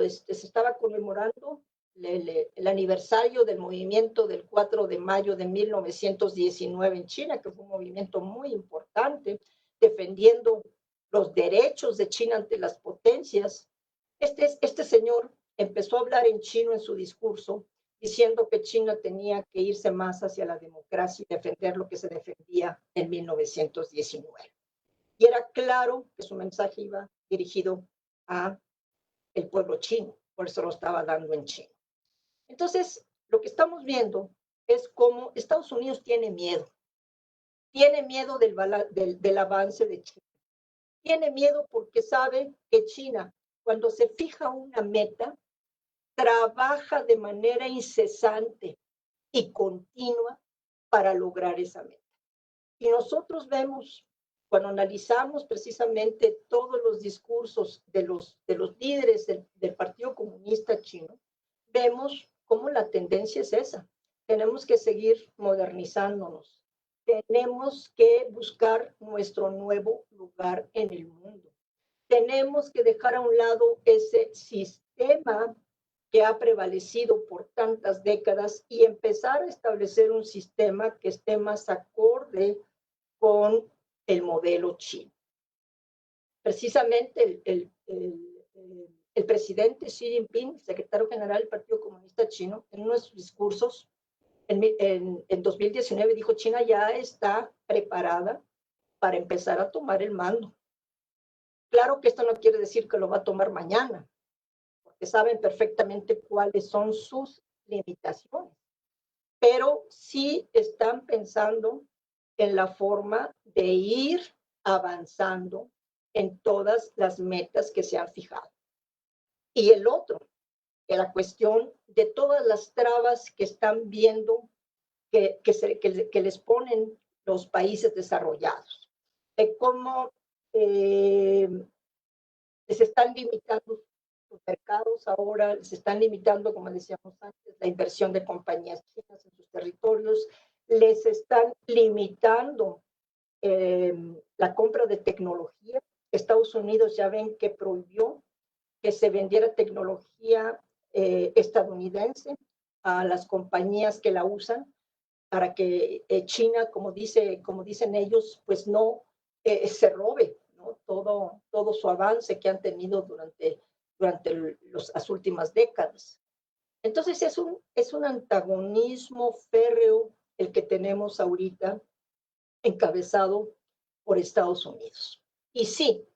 se estaba conmemorando el aniversario del movimiento del 4 de mayo de 1919 en China, que fue un movimiento muy importante, defendiendo los derechos de China ante las potencias. Este señor empezó a hablar en chino en su discurso, diciendo que China tenía que irse más hacia la democracia y defender lo que se defendía en 1919. Y era claro que su mensaje iba dirigido a el pueblo chino, por eso lo estaba dando en chino. Entonces, lo que estamos viendo es cómo Estados Unidos tiene miedo del avance de China. Tiene miedo porque sabe que China, cuando se fija una meta, trabaja de manera incesante y continua para lograr esa meta. Y nosotros vemos, cuando analizamos precisamente todos los discursos de los líderes del Partido Comunista Chino, vemos cómo la tendencia es esa. Tenemos que seguir modernizándonos. Tenemos que buscar nuestro nuevo lugar en el mundo. Tenemos que dejar a un lado ese sistema que ha prevalecido por tantas décadas y empezar a establecer un sistema que esté más acorde con el modelo chino. Precisamente el presidente Xi Jinping, secretario general del Partido Comunista Chino, en uno de sus discursos en 2019 dijo: China ya está preparada para empezar a tomar el mando. Claro que esto no quiere decir que lo va a tomar mañana, porque saben perfectamente cuáles son sus limitaciones, pero sí están pensando en la forma de ir avanzando en todas las metas que se han fijado. Y el otro, que la cuestión de todas las trabas que están viendo que les ponen los países desarrollados, de cómo les están limitando sus mercados ahora, les están limitando, como decíamos antes, la inversión de compañías chinas en sus territorios, les están limitando la compra de tecnología. Estados Unidos ya ven que prohibió que se vendiera tecnología estadounidense a las compañías que la usan para que China, como dicen ellos, pues no se robe, ¿no? todo su avance que han tenido durante las últimas décadas. Entonces es un antagonismo férreo el que tenemos ahorita, encabezado por Estados Unidos. Y sí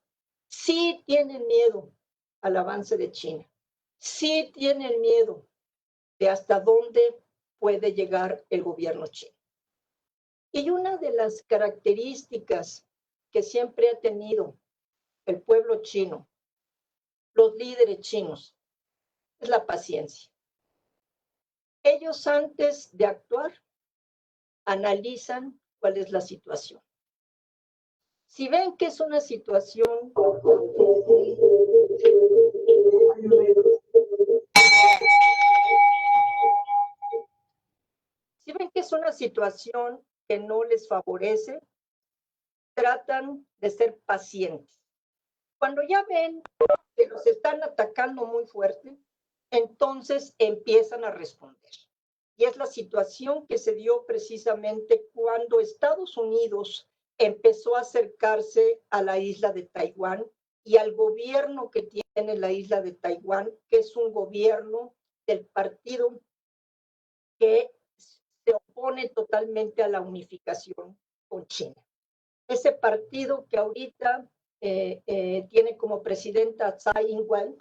tienen miedo al avance de China, sí tienen miedo de hasta dónde puede llegar el gobierno chino. Y una de las características que siempre ha tenido el pueblo chino, los líderes chinos, es la paciencia. Ellos, antes de actuar, analizan cuál es la situación. Si ven que es una situación que no les favorece, tratan de ser pacientes. Cuando ya ven que los están atacando atacando muy fuerte, entonces empiezan a responder. Y es la situación que se dio precisamente cuando Estados Unidos empezó a acercarse a la isla de Taiwán y al gobierno que tiene la isla de Taiwán, que es un gobierno del partido que se opone totalmente a la unificación con China. Ese partido que ahorita tiene como presidenta Tsai Ing-wen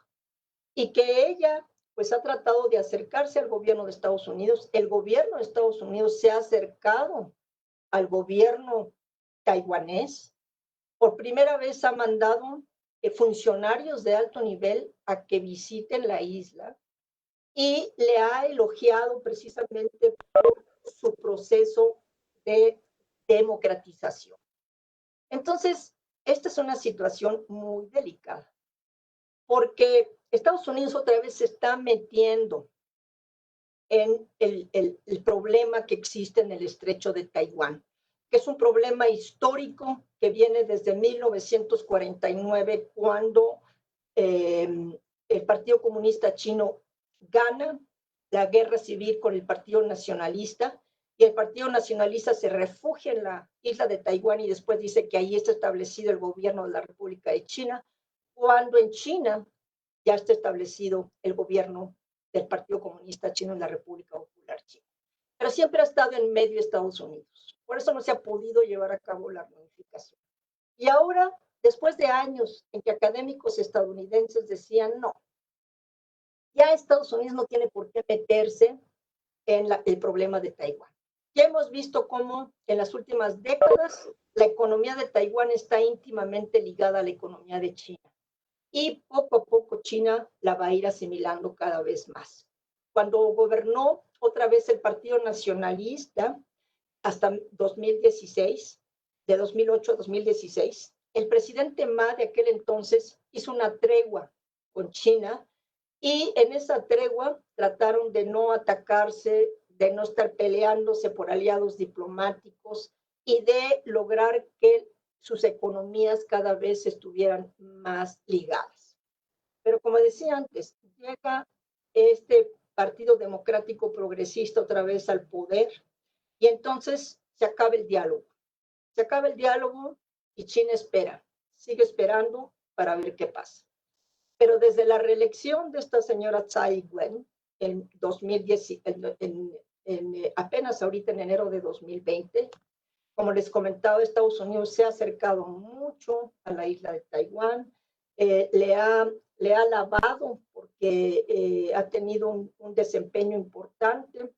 y que ella pues ha tratado de acercarse al gobierno de Estados Unidos. El gobierno de Estados Unidos se ha acercado al gobierno taiwanés. Por primera vez ha mandado funcionarios de alto nivel a que visiten la isla y le ha elogiado precisamente por su proceso de democratización. Entonces, esta es una situación muy delicada, porque Estados Unidos otra vez se está metiendo en el problema que existe en el estrecho de Taiwán, que es un problema histórico que viene desde 1949, cuando el Partido Comunista Chino gana la guerra civil con el Partido Nacionalista, y el Partido Nacionalista se refugia en la isla de Taiwán y después dice que ahí está establecido el gobierno de la República de China, cuando en China ya está establecido el gobierno del Partido Comunista Chino en la República Popular China. Pero siempre ha estado en medio Estados Unidos. Por eso no se ha podido llevar a cabo la reunificación. Y ahora, después de años en que académicos estadounidenses decían no, ya Estados Unidos no tiene por qué meterse en el problema de Taiwán. Ya hemos visto cómo en las últimas décadas la economía de Taiwán está íntimamente ligada a la economía de China. Y poco a poco China la va a ir asimilando cada vez más. Cuando gobernó otra vez el Partido Nacionalista hasta 2016, de 2008 a 2016, el presidente Ma de aquel entonces hizo una tregua con China y en esa tregua trataron de no atacarse, de no estar peleándose por aliados diplomáticos y de lograr que sus economías cada vez estuvieran más ligadas. Pero como decía antes, llega este Partido Democrático Progresista otra vez al poder y entonces se acaba el diálogo. Se acaba el diálogo y China espera, sigue esperando para ver qué pasa. Pero desde la reelección de esta señora Tsai Ing-wen en 2010, apenas ahorita en enero de 2020, como les comentaba, Estados Unidos se ha acercado mucho a la isla de Taiwán, le ha alabado porque ha tenido un desempeño importante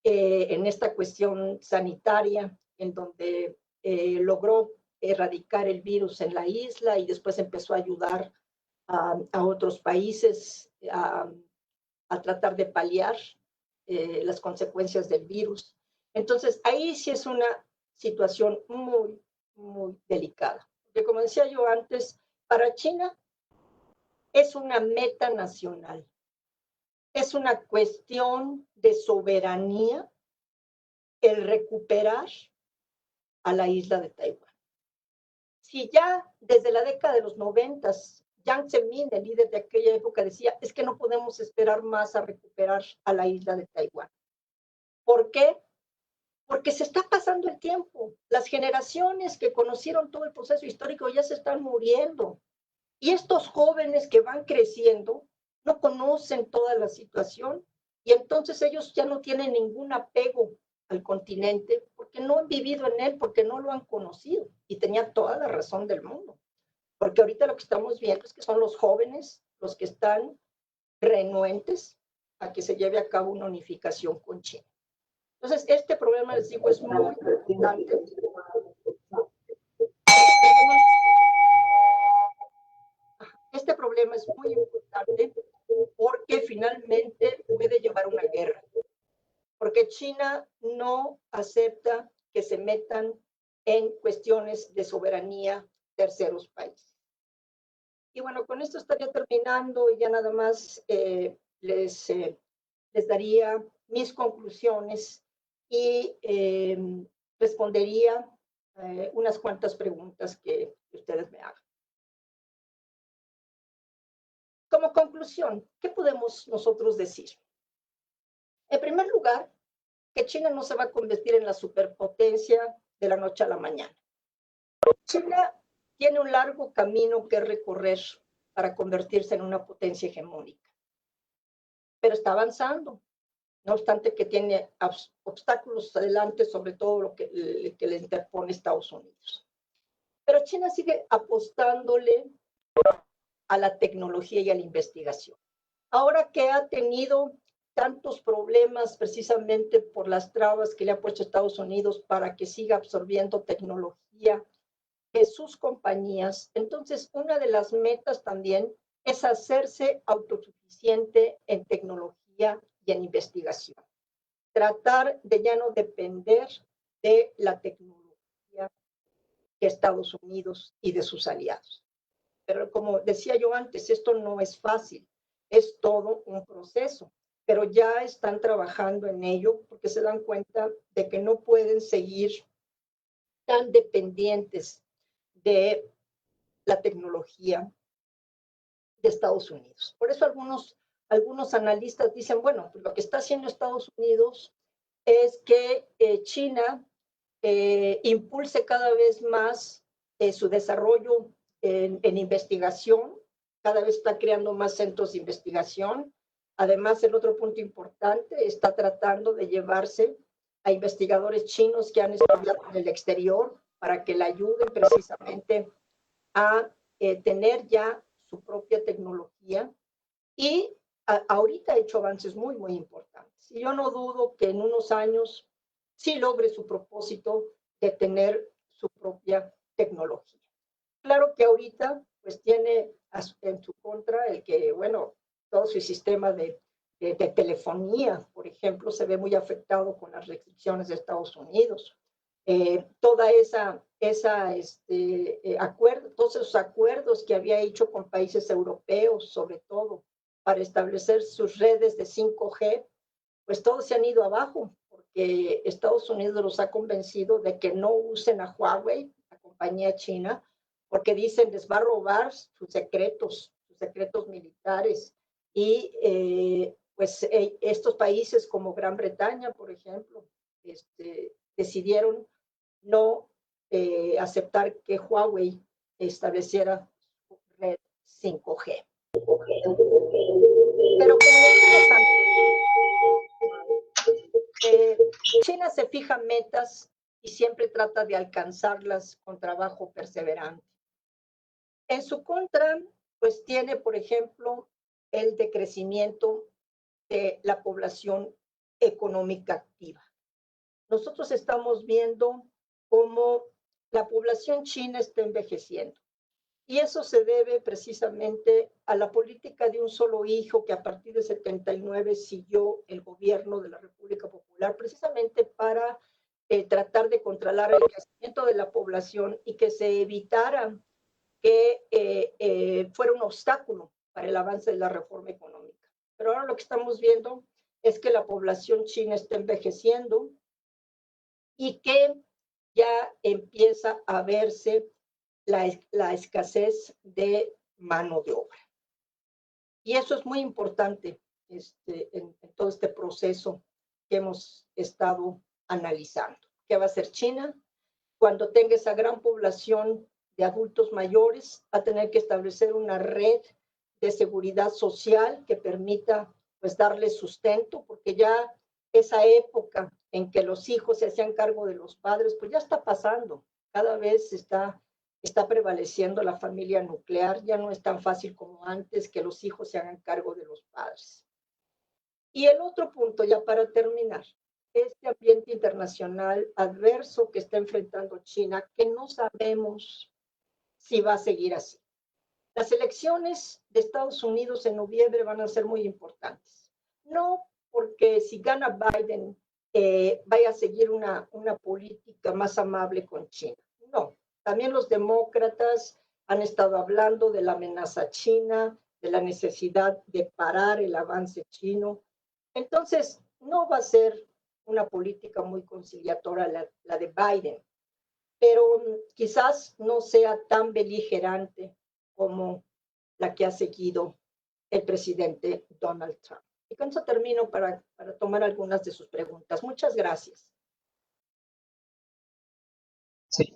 en esta cuestión sanitaria, en donde logró erradicar el virus en la isla y después empezó a ayudar a otros países a tratar de paliar las consecuencias del virus. Entonces, ahí sí es una situación muy, muy delicada. Porque como decía yo antes, para China es una meta nacional. Es una cuestión de soberanía el recuperar a la isla de Taiwán. Si ya desde la década de los 90, Jiang Zemin, el líder de aquella época, decía, es que no podemos esperar más a recuperar a la isla de Taiwán. ¿Por qué? Porque se está pasando el tiempo. Las generaciones que conocieron todo el proceso histórico ya se están muriendo. Y estos jóvenes que van creciendo no conocen toda la situación y entonces ellos ya no tienen ningún apego al continente porque no han vivido en él, porque no lo han conocido. Y tenía toda la razón del mundo. Porque ahorita lo que estamos viendo es que son los jóvenes los que están renuentes a que se lleve a cabo una unificación con China. Entonces, este problema, les digo, es muy importante. Este problema es muy importante porque finalmente puede llevar a una guerra. Porque China no acepta que se metan en cuestiones de soberanía terceros países. Y bueno, con esto estaría terminando y ya nada más les daría mis conclusiones y respondería unas cuantas preguntas que ustedes me hagan. Como como conclusión, ¿qué podemos nosotros decir? En primer lugar, que China no se va a convertir en la superpotencia de la noche a la mañana. China tiene un largo camino que recorrer para convertirse en una potencia hegemónica, pero está avanzando, no obstante que tiene obstáculos adelante, sobre todo lo que le interpone Estados Unidos. Pero China sigue apostándole a la tecnología y a la investigación. Ahora que ha tenido tantos problemas precisamente por las trabas que le ha puesto Estados Unidos para que siga absorbiendo tecnología de sus compañías, entonces una de las metas también es hacerse autosuficiente en tecnología y en investigación. Tratar de ya no depender de la tecnología de Estados Unidos y de sus aliados. Pero como decía yo antes, esto no es fácil, es todo un proceso, pero ya están trabajando en ello porque se dan cuenta de que no pueden seguir tan dependientes de la tecnología de Estados Unidos. Por eso algunos analistas dicen, bueno, pues lo que está haciendo Estados Unidos es que China impulse cada vez más su desarrollo en investigación, cada vez está creando más centros de investigación. Además, el otro punto importante, está tratando de llevarse a investigadores chinos que han estudiado en el exterior para que le ayuden precisamente a tener ya su propia tecnología y ahorita ha hecho avances muy, muy importantes. Y yo no dudo que en unos años sí logre su propósito de tener su propia tecnología. Claro que ahorita pues tiene en su contra el que, bueno, todo su sistema de telefonía, por ejemplo, se ve muy afectado con las restricciones de Estados Unidos. Toda todos esos acuerdos que había hecho con países europeos, sobre todo, para establecer sus redes de 5G, pues todos se han ido abajo, porque Estados Unidos los ha convencido de que no usen a Huawei, la compañía china, porque dicen les va a robar sus secretos militares. Y estos países como Gran Bretaña, por ejemplo, decidieron no aceptar que Huawei estableciera red 5G. Pero como China se fija metas y siempre trata de alcanzarlas con trabajo perseverante. En su contra, pues tiene, por ejemplo, el decrecimiento de la población económica activa. Nosotros estamos viendo cómo la población china está envejeciendo. Y eso se debe precisamente a la política de un solo hijo que a partir de 79 siguió el gobierno de la República Popular, precisamente para tratar de controlar el crecimiento de la población y que se evitara que fuera un obstáculo para el avance de la reforma económica. Pero ahora lo que estamos viendo es que la población china está envejeciendo y que ya empieza a verse la escasez de mano de obra. Y eso es muy importante en todo este proceso que hemos estado analizando. ¿Qué va a hacer China? Cuando tenga esa gran población de adultos mayores, va a tener que establecer una red de seguridad social que permita pues darles sustento, porque ya esa época en que los hijos se hacían cargo de los padres, pues ya está pasando. Cada vez está prevaleciendo la familia nuclear, ya no es tan fácil como antes que los hijos se hagan cargo de los padres. Y el otro punto, ya para terminar, este ambiente internacional adverso que está enfrentando China, que no sabemos si va a seguir así. Las elecciones de Estados Unidos en noviembre van a ser muy importantes. No porque si gana Biden vaya a seguir una política más amable con China. No, también los demócratas han estado hablando de la amenaza china, de la necesidad de parar el avance chino. Entonces, no va a ser una política muy conciliatoria la de Biden, pero quizás no sea tan beligerante como la que ha seguido el presidente Donald Trump. Y con eso termino para tomar algunas de sus preguntas. Muchas gracias. Sí.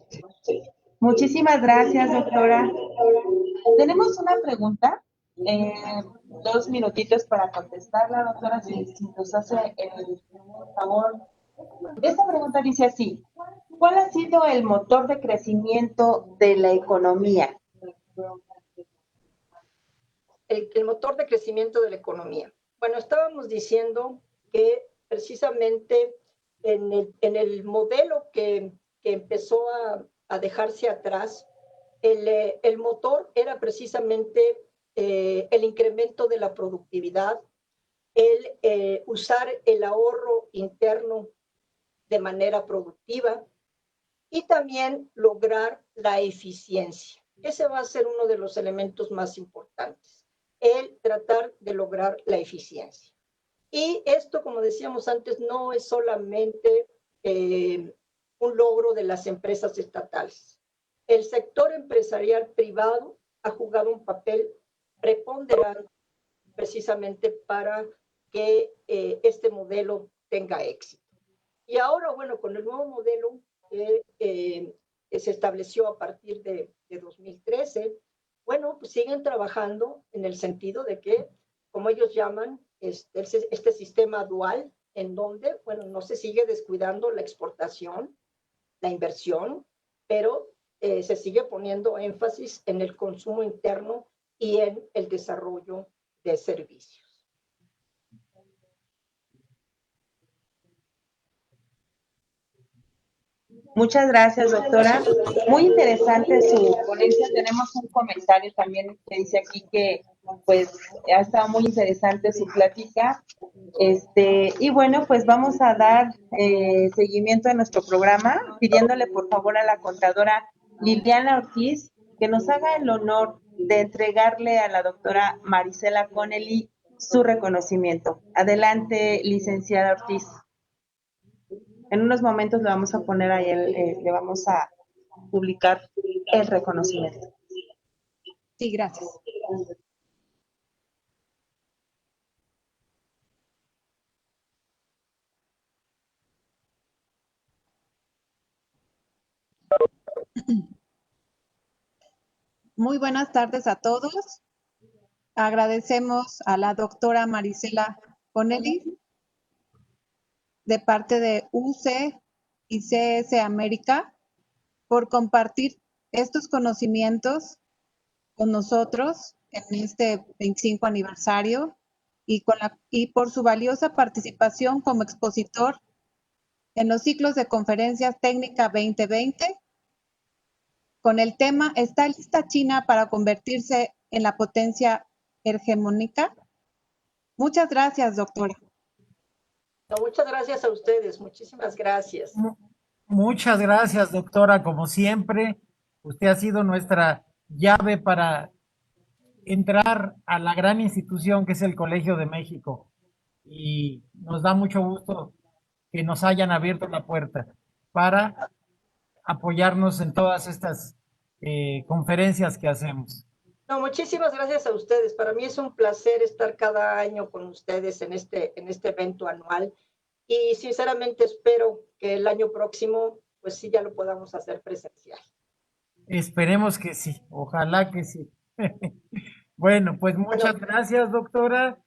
Muchísimas gracias, doctora. Tenemos una pregunta, 2 minutitos para contestarla, doctora, si nos hace el favor. Esta pregunta dice así: ¿cuál ha sido el motor de crecimiento de la economía? El motor de crecimiento de la economía. Bueno, estábamos diciendo que precisamente en el modelo que empezó a dejarse atrás, el motor era precisamente el incremento de la productividad, el usar el ahorro interno de manera productiva y también lograr la eficiencia. Ese va a ser uno de los elementos más importantes, el tratar de lograr la eficiencia. Y esto, como decíamos antes, no es solamente un logro de las empresas estatales. El sector empresarial privado ha jugado un papel preponderante precisamente para que este modelo tenga éxito. Y ahora, bueno, con el nuevo modelo que se estableció a partir de 2013, bueno, pues siguen trabajando en el sentido de que, como ellos llaman, este sistema dual, en donde, bueno, no se sigue descuidando la exportación, la inversión, pero se sigue poniendo énfasis en el consumo interno y en el desarrollo de servicios. Muchas gracias, doctora. Muy interesante su ponencia. Tenemos un comentario también que dice aquí que pues ha estado muy interesante su plática. Y bueno, pues vamos a dar seguimiento a nuestro programa, pidiéndole por favor a la contadora Liliana Ortiz que nos haga el honor de entregarle a la doctora Marisela Connelly su reconocimiento. Adelante, licenciada Ortiz. En unos momentos le vamos a poner ahí, le vamos a publicar el reconocimiento. Sí, gracias. Muy buenas tardes a todos. Agradecemos a la doctora Marisela Connelly de parte de UC y CS América por compartir estos conocimientos con nosotros en este 25 aniversario y por su valiosa participación como expositor en los ciclos de conferencias técnica 2020 con el tema ¿Está lista China para convertirse en la potencia hegemónica? Muchas gracias, doctora. No, muchas gracias a ustedes, muchísimas gracias. Muchas gracias, doctora, como siempre. Usted ha sido nuestra llave para entrar a la gran institución que es el Colegio de México. Y nos da mucho gusto que nos hayan abierto la puerta para apoyarnos en todas estas conferencias que hacemos. No, muchísimas gracias a ustedes. Para mí es un placer estar cada año con ustedes en este evento anual y sinceramente espero que el año próximo pues sí ya lo podamos hacer presencial. Esperemos que sí, ojalá que sí. Bueno, pues muchas gracias, doctora.